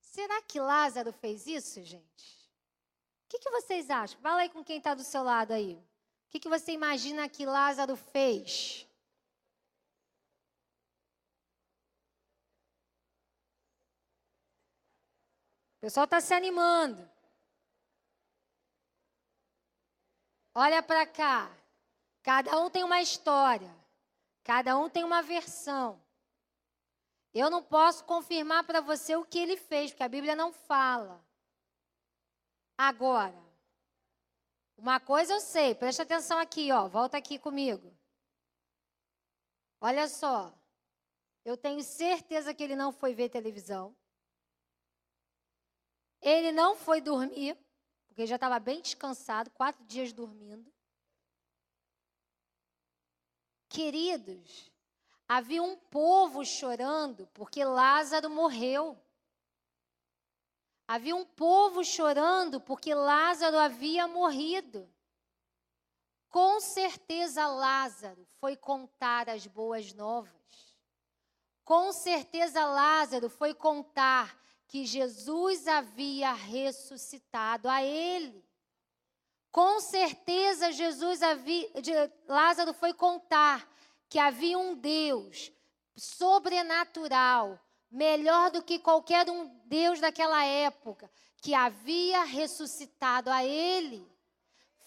Speaker 2: Será que Lázaro fez isso, gente? O que vocês acham? Fala aí com quem está do seu lado aí. O que você imagina que Lázaro fez? O pessoal está se animando. Olha para cá. Cada um tem uma história. Cada um tem uma versão. Eu não posso confirmar para você o que ele fez, porque a Bíblia não fala. Agora, uma coisa eu sei, presta atenção aqui, ó, volta aqui comigo. Olha só, eu tenho certeza que ele não foi ver televisão. Ele não foi dormir, porque já estava bem descansado, 4 dias dormindo. Queridos, havia um povo chorando porque Lázaro morreu. Havia um povo chorando porque Lázaro havia morrido. Com certeza Lázaro foi contar as boas novas. Com certeza Lázaro foi contar que Jesus havia ressuscitado a ele. Com certeza Lázaro foi contar que havia um Deus sobrenatural, melhor do que qualquer um Deus daquela época, que havia ressuscitado a ele.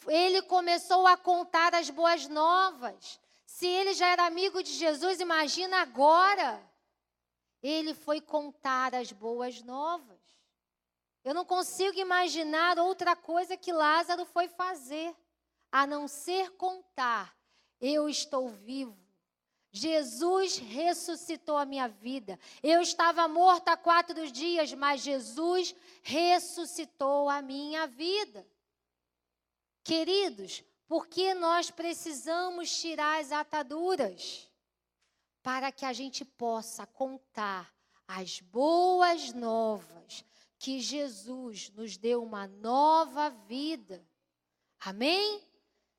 Speaker 2: Ele começou a contar as boas novas. Se ele já era amigo de Jesus, imagina agora. Ele foi contar as boas novas. Eu não consigo imaginar outra coisa que Lázaro foi fazer, a não ser contar: eu estou vivo. Jesus ressuscitou a minha vida. Eu estava morta há 4 dias, mas Jesus ressuscitou a minha vida. Queridos, porque nós precisamos tirar as ataduras? para que a gente possa contar as boas novas, que Jesus nos deu uma nova vida. Amém?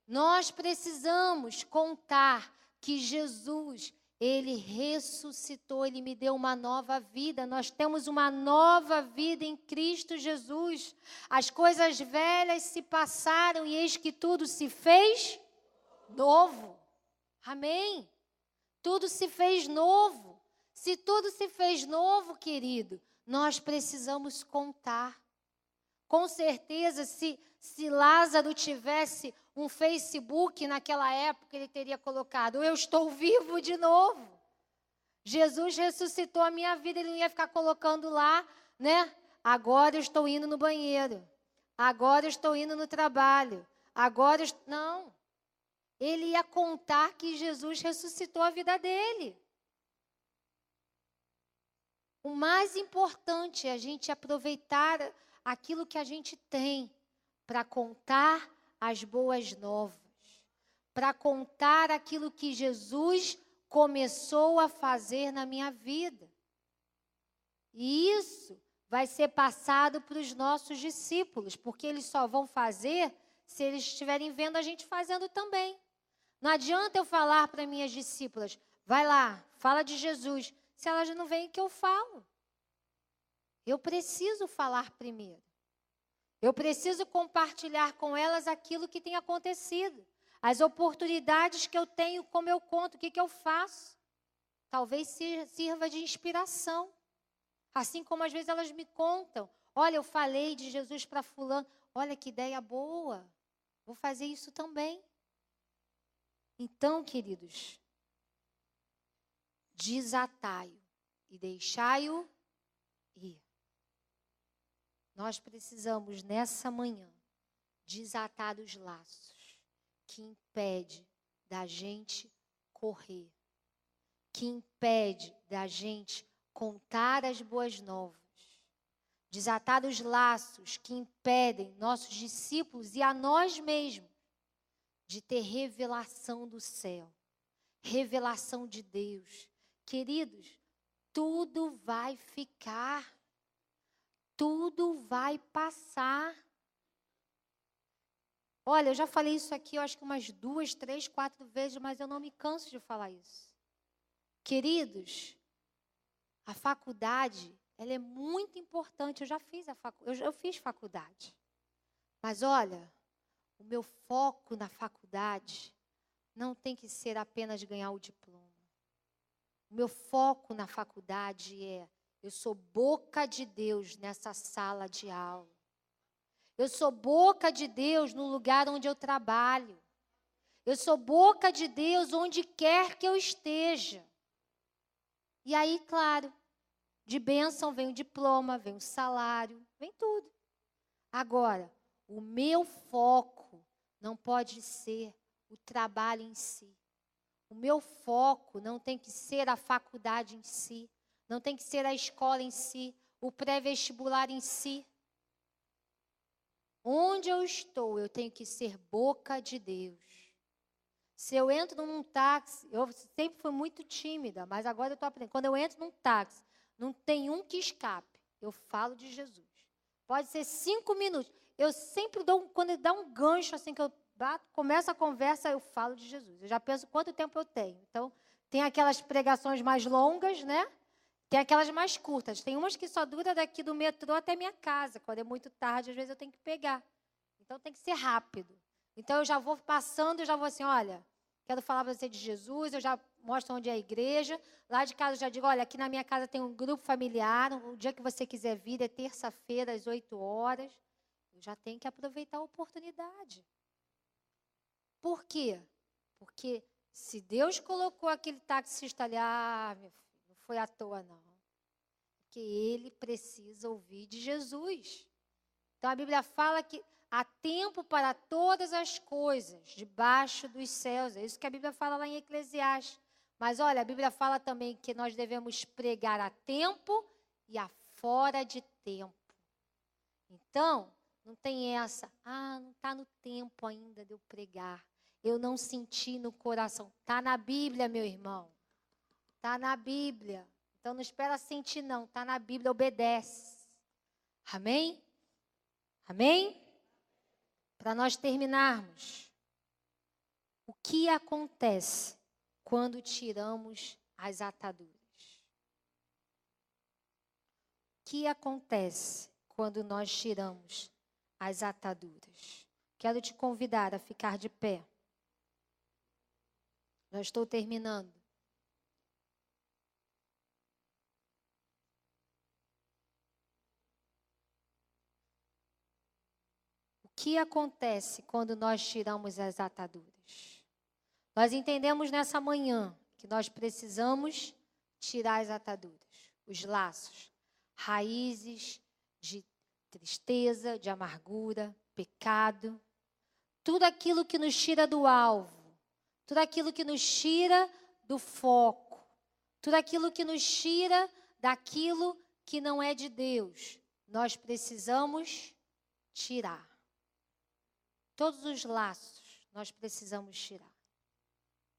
Speaker 2: Nós precisamos contar que Jesus, Ele ressuscitou, Ele me deu uma nova vida. Nós temos uma nova vida em Cristo Jesus. As coisas velhas se passaram e eis que tudo se fez novo. Amém? Tudo se fez novo. Se tudo se fez novo, querido, nós precisamos contar. Com certeza, se Lázaro tivesse um Facebook naquela época, ele teria colocado: eu estou vivo de novo. Jesus ressuscitou a minha vida, ele não ia ficar colocando lá, né? Agora eu estou indo no banheiro. Agora eu estou indo no trabalho. Não. Ele ia contar que Jesus ressuscitou a vida dele. O mais importante é a gente aproveitar aquilo que a gente tem para contar as boas novas, para contar aquilo que Jesus começou a fazer na minha vida. E isso vai ser passado para os nossos discípulos, porque eles só vão fazer se eles estiverem vendo a gente fazendo também. Não adianta eu falar para minhas discípulas: vai lá, fala de Jesus, se elas não veem o que eu falo. Eu preciso falar primeiro. Eu preciso compartilhar com elas aquilo que tem acontecido. As oportunidades que eu tenho, como eu conto, o que eu faço. Talvez sirva de inspiração. Assim como às vezes elas me contam: olha, eu falei de Jesus para fulano. Olha que ideia boa. Vou fazer isso também. Então, queridos, desatai-o e deixai-o ir. Nós precisamos, nessa manhã, desatar os laços que impedem da gente correr, que impede da gente contar as boas novas. Desatar os laços que impedem nossos discípulos e a nós mesmos de ter revelação do céu, revelação de Deus. Queridos, tudo vai ficar, tudo vai passar. Olha, eu já falei isso aqui, eu acho que umas 2, 3, 4 vezes, mas eu não me canso de falar isso. Queridos, a faculdade, ela é muito importante. Eu já fiz eu fiz faculdade. Mas olha, o meu foco na faculdade não tem que ser apenas ganhar o diploma. O meu foco na faculdade é: eu sou boca de Deus nessa sala de aula. Eu sou boca de Deus no lugar onde eu trabalho. Eu sou boca de Deus onde quer que eu esteja. E aí, claro, de bênção vem o diploma, vem o salário, vem tudo. Agora, o meu foco não pode ser o trabalho em si. O meu foco não tem que ser a faculdade em si. Não tem que ser a escola em si, o pré-vestibular em si. Onde eu estou, eu tenho que ser boca de Deus. Se eu entro num táxi, eu sempre fui muito tímida, mas agora eu estou aprendendo. Quando eu entro num táxi, não tem um que escape. Eu falo de Jesus. Pode ser 5 minutos. Eu sempre quando dá um gancho assim que eu bato, começa a conversa, eu falo de Jesus. Eu já penso quanto tempo eu tenho. Então, tem aquelas pregações mais longas, né? Tem aquelas mais curtas. Tem umas que só dura daqui do metrô até minha casa. Quando é muito tarde, às vezes eu tenho que pegar. Então, tem que ser rápido. Então, eu já vou passando, eu já vou assim: olha, quero falar para você de Jesus, eu já mostro onde é a igreja. Lá de casa eu já digo: olha, aqui na minha casa tem um grupo familiar, o dia que você quiser vir é terça-feira, às 8 horas. Eu já tenho que aproveitar a oportunidade. Por quê? Porque se Deus colocou aquele taxista ali, meu filho, não foi à toa não. Porque ele precisa ouvir de Jesus. Então a Bíblia fala que há tempo para todas as coisas debaixo dos céus. É isso que a Bíblia fala lá em Eclesiastes. Mas olha, a Bíblia fala também que nós devemos pregar a tempo e a fora de tempo. Então, não tem essa: não está no tempo ainda de eu pregar. Eu não senti no coração. Está na Bíblia, meu irmão. Está na Bíblia. Então não espera sentir não, está na Bíblia, obedece. Amém? Amém? Para nós terminarmos, o que acontece quando tiramos as ataduras? O que acontece quando nós tiramos as ataduras? Quero te convidar a ficar de pé. Já estou terminando. O que acontece quando nós tiramos as ataduras? Nós entendemos nessa manhã que nós precisamos tirar as ataduras, os laços, raízes de tristeza, de amargura, pecado, tudo aquilo que nos tira do alvo, tudo aquilo que nos tira do foco, tudo aquilo que nos tira daquilo que não é de Deus, nós precisamos tirar. Todos os laços nós precisamos tirar.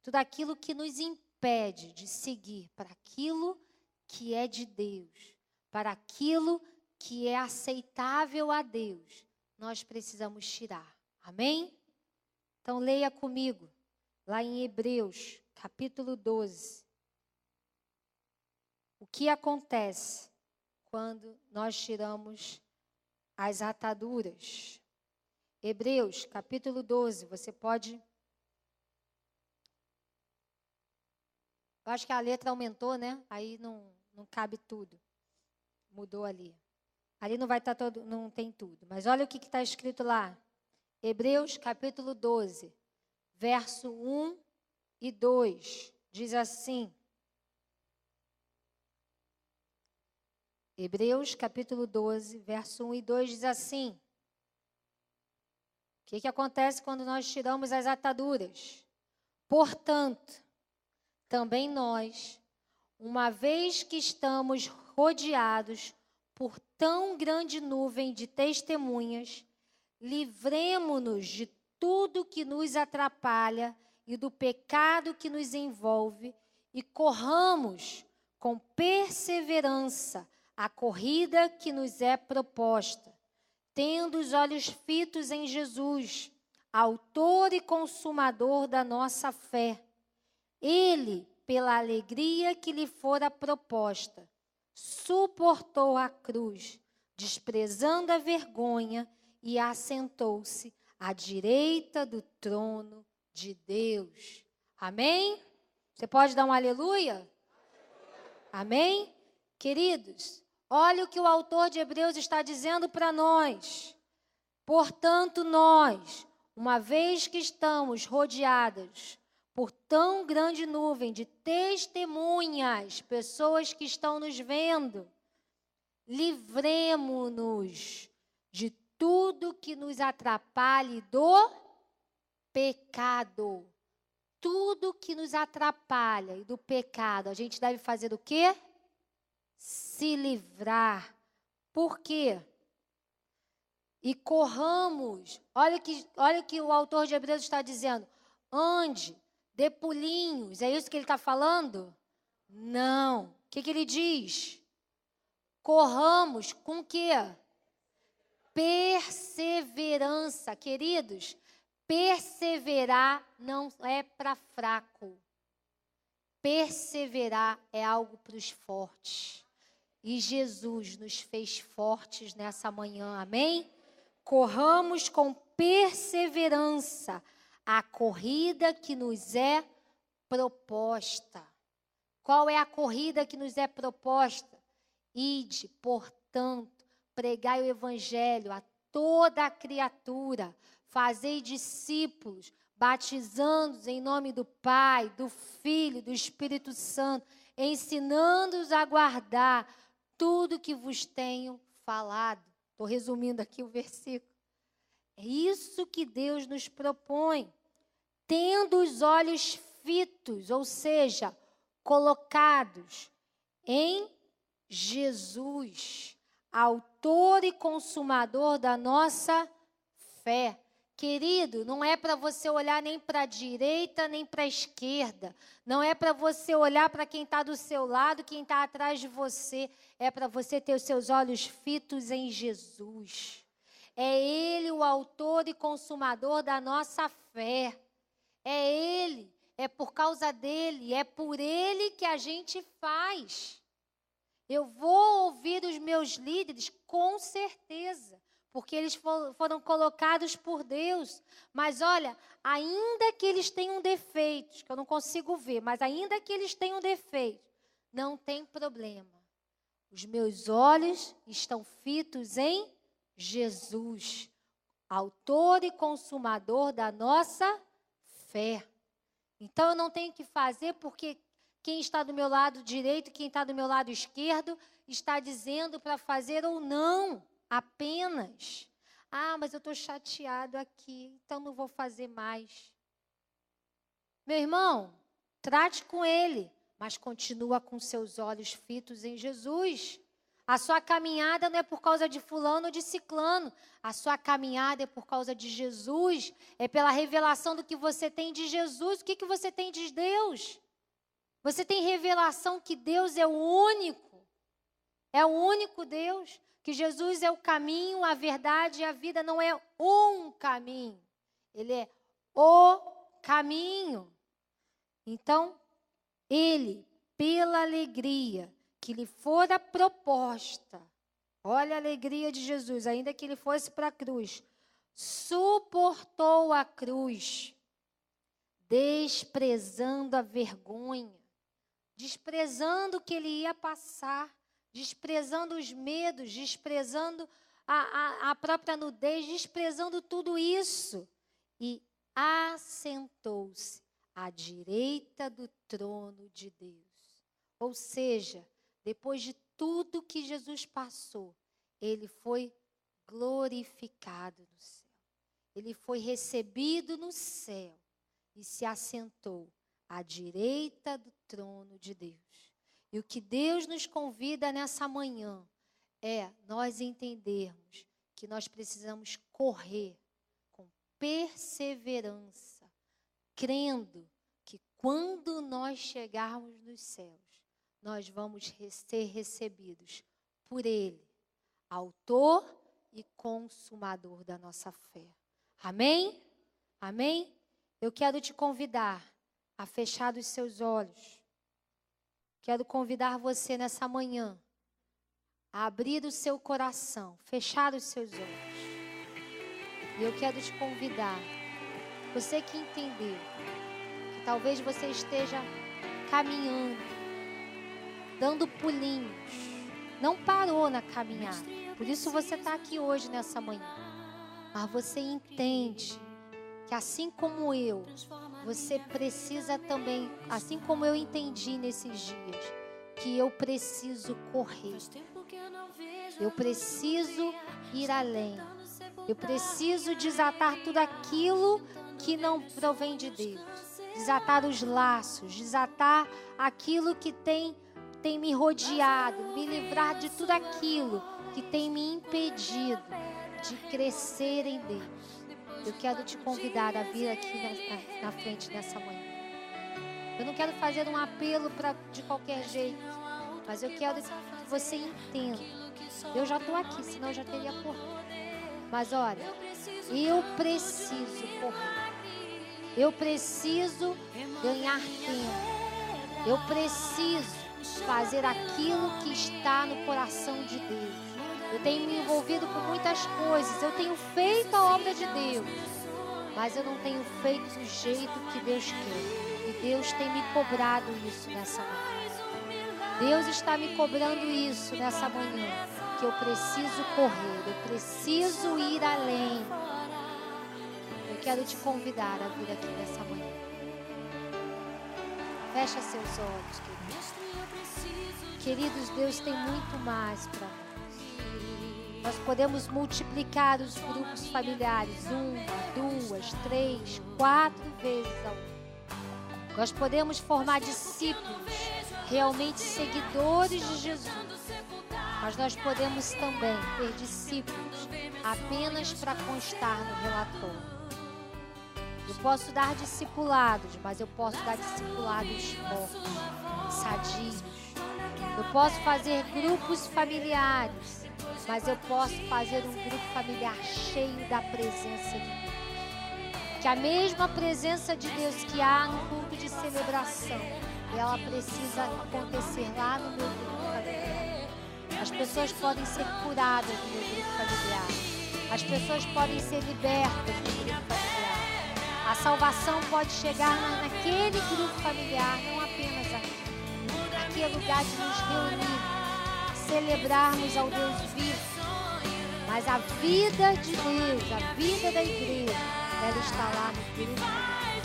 Speaker 2: Tudo aquilo que nos impede de seguir para aquilo que é de Deus, para aquilo que é aceitável a Deus, nós precisamos tirar. Amém? Então leia comigo, lá em Hebreus, capítulo 12. O que acontece quando nós tiramos as ataduras? Hebreus, capítulo 12, você pode... Eu acho que a letra aumentou, né? Aí não cabe tudo. Mudou ali. Ali não vai estar todo, não tem tudo. Mas olha o que está escrito lá. Hebreus, capítulo 12, verso 1 e 2. Diz assim. Hebreus, capítulo 12, verso 1 e 2 diz assim. O que acontece quando nós tiramos as ataduras? Portanto, também nós, uma vez que estamos rodeados por tão grande nuvem de testemunhas, livremo-nos de tudo que nos atrapalha e do pecado que nos envolve e corramos com perseverança a corrida que nos é proposta, tendo os olhos fitos em Jesus, autor e consumador da nossa fé. Ele, pela alegria que lhe fora proposta, suportou a cruz, desprezando a vergonha, e assentou-se à direita do trono de Deus. Amém? Você pode dar um aleluia? Amém? Queridos, olha o que o autor de Hebreus está dizendo para nós. Portanto, nós, uma vez que estamos rodeadas por tão grande nuvem de testemunhas, pessoas que estão nos vendo, livremo-nos de tudo que nos atrapalhe do pecado. Tudo que nos atrapalha e do pecado, a gente deve fazer o quê? Se livrar. Por quê? E corramos. Olha o que o autor de Hebreus está dizendo. Ande, dê pulinhos. É isso que ele está falando? Não. O que ele diz? Corramos com o quê? Perseverança. Queridos, perseverar não é para fraco. Perseverar é algo para os fortes. E Jesus nos fez fortes nessa manhã, amém? Corramos com perseverança a corrida que nos é proposta. Qual é a corrida que nos é proposta? Ide, portanto, pregai o evangelho a toda a criatura, fazei discípulos, batizando-os em nome do Pai, do Filho e do Espírito Santo, ensinando-os a guardar tudo que vos tenho falado. Estou resumindo aqui o versículo. É isso que Deus nos propõe. Tendo os olhos fitos, ou seja, colocados em Jesus, autor e consumador da nossa fé. Querido, não é para você olhar nem para a direita, nem para a esquerda. Não é para você olhar para quem está do seu lado, quem está atrás de você. É para você ter os seus olhos fitos em Jesus. É Ele o autor e consumador da nossa fé. É Ele, é por causa dEle, é por Ele que a gente faz. Eu vou ouvir os meus líderes com certeza, porque eles foram colocados por Deus. Mas olha, ainda que eles tenham defeitos, que eu não consigo ver, mas ainda que eles tenham defeitos, não tem problema. Os meus olhos estão fitos em Jesus, autor e consumador da nossa fé. Então eu não tenho que fazer porque quem está do meu lado direito, quem está do meu lado esquerdo, está dizendo para fazer ou não. Apenas, mas eu estou chateado aqui, então não vou fazer mais. Meu irmão, trate com ele, mas continua com seus olhos fitos em Jesus. A sua caminhada não é por causa de fulano ou de ciclano. A sua caminhada é por causa de Jesus. É pela revelação do que você tem de Jesus. O que você tem de Deus? Você tem revelação que Deus é o único. É o único Deus. Que Jesus é o caminho, a verdade e a vida. Não é um caminho. Ele é o caminho. Então, ele, pela alegria que lhe fora proposta, olha a alegria de Jesus, ainda que ele fosse para a cruz, suportou a cruz, desprezando a vergonha, desprezando o que ele ia passar, desprezando os medos, desprezando a própria nudez, desprezando tudo isso. E assentou-se à direita do trono de Deus. Ou seja, depois de tudo que Jesus passou, ele foi glorificado no céu. Ele foi recebido no céu e se assentou à direita do trono de Deus. E o que Deus nos convida nessa manhã é nós entendermos que nós precisamos correr com perseverança, crendo que quando nós chegarmos nos céus, nós vamos ser recebidos por Ele, autor e consumador da nossa fé. Amém? Amém? Eu quero te convidar a fechar os seus olhos. Quero convidar você nessa manhã a abrir o seu coração, fechar os seus olhos. E eu quero te convidar, você que entendeu, que talvez você esteja caminhando, dando pulinhos, não parou na caminhada, por isso você está aqui hoje nessa manhã. Mas você entende que assim como eu, você precisa também, assim como eu entendi nesses dias, que eu preciso correr. Eu preciso ir além. Eu preciso desatar tudo aquilo que não provém de Deus. Desatar os laços, desatar aquilo que tem me rodeado, me livrar de tudo aquilo que tem me impedido de crescer em Deus. Eu quero te convidar a vir aqui na frente nessa manhã. Eu não quero fazer um apelo de qualquer jeito, mas eu quero que você entenda. Eu já estou aqui, senão eu já teria corrido. Mas olha, eu preciso correr. Eu preciso ganhar tempo. Eu preciso fazer aquilo que está no coração de Deus. Eu tenho me envolvido com muitas coisas. Eu tenho feito a obra de Deus. Mas eu não tenho feito do jeito que Deus quer. E Deus tem me cobrado isso nessa manhã. Deus está me cobrando isso nessa manhã. Que eu preciso correr. Eu preciso ir além. Eu quero te convidar a vir aqui nessa manhã. Fecha seus olhos, queridos. Queridos, Deus tem muito mais para nós. Nós podemos multiplicar os grupos familiares 1, 2, 3, 4 vezes ao ano. Nós podemos formar discípulos, realmente seguidores de Jesus. Mas nós podemos também ter discípulos apenas para constar no relatório. Eu posso dar discipulados, mas eu posso dar discipulados fortes, sadios. Eu posso fazer grupos familiares, mas eu posso fazer um grupo familiar cheio da presença de Deus. Que a mesma presença de Deus que há no culto de celebração, ela precisa acontecer lá no meu grupo familiar. As pessoas podem ser curadas no meu grupo familiar. As pessoas podem ser libertas no grupo familiar. A salvação pode chegar naquele grupo familiar, não apenas aqui. Aqui é lugar de nos reunir, celebrarmos ao Deus vivo. Mas a vida de Deus, a vida da igreja, ela está lá no grupo familiar.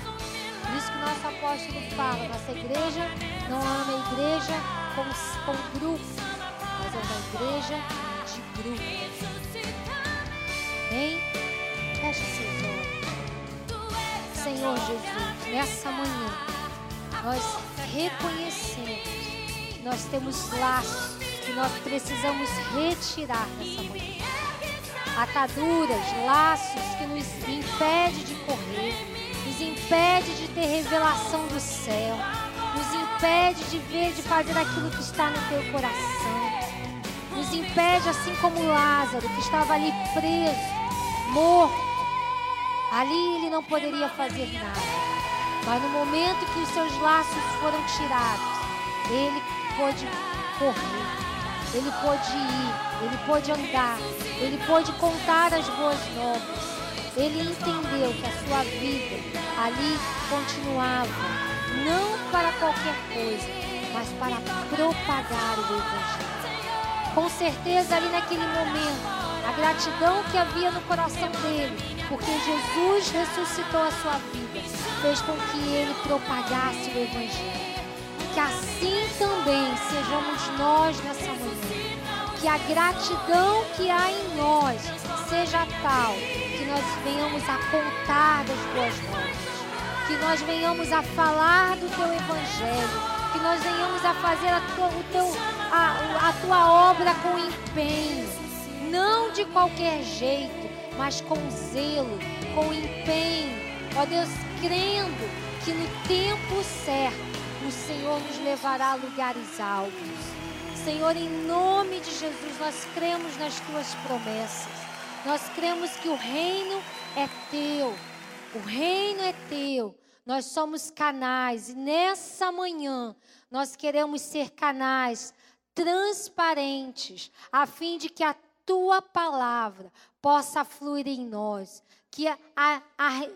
Speaker 2: Por isso que o nosso apóstolo fala, nossa igreja não é uma igreja com grupo, mas é uma igreja de grupo. Amém? Feche seus olhos. Senhor Jesus, nessa manhã, nós reconhecemos que nós temos laços que nós precisamos retirar nessa manhã. Ataduras, laços que nos impedem de correr, nos impede de ter revelação do céu, nos impede de ver, de fazer aquilo que está no teu coração, nos impede, assim como Lázaro, que estava ali preso, morto. Ali ele não poderia fazer nada, mas no momento que os seus laços foram tirados, ele pôde correr, ele pôde ir, ele pôde andar, ele pôde contar as boas novas. Ele entendeu que a sua vida ali continuava, não para qualquer coisa, mas para propagar o Evangelho. Com certeza ali naquele momento, a gratidão que havia no coração dele, porque Jesus ressuscitou a sua vida, fez com que ele propagasse o Evangelho. Que assim também sejamos nós nessa manhã. Que a gratidão que há em nós seja tal que nós venhamos a contar das boas novas, que nós venhamos a falar do teu Evangelho, que nós venhamos a fazer a tua obra com empenho, não de qualquer jeito, mas com zelo, com empenho, ó Deus, crendo que no tempo certo o Senhor nos levará a lugares altos. Senhor, em nome de Jesus, nós cremos nas tuas promessas. Nós cremos que o reino é teu. O reino é teu. Nós somos canais. E nessa manhã, nós queremos ser canais transparentes, a fim de que a tua palavra possa fluir em nós. Que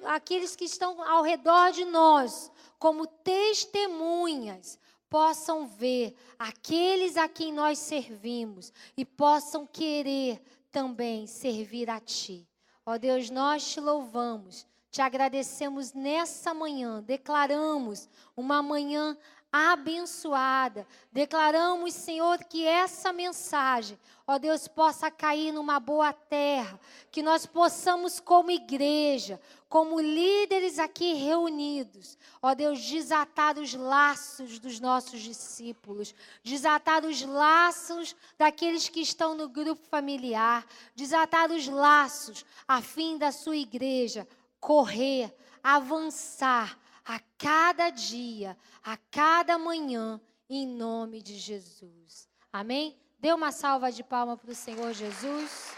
Speaker 2: aqueles que estão ao redor de nós, como testemunhas, possam ver aqueles a quem nós servimos e possam querer também servir a Ti. Ó Deus, nós Te louvamos, Te agradecemos nessa manhã, declaramos uma manhã abençoada, declaramos, Senhor, que essa mensagem, ó Deus, possa cair numa boa terra, que nós possamos como igreja, como líderes aqui reunidos, ó Deus, desatar os laços dos nossos discípulos, desatar os laços daqueles que estão no grupo familiar, desatar os laços a fim da sua igreja correr, avançar a cada dia, a cada manhã, em nome de Jesus. Amém? Dê uma salva de palmas para o Senhor Jesus.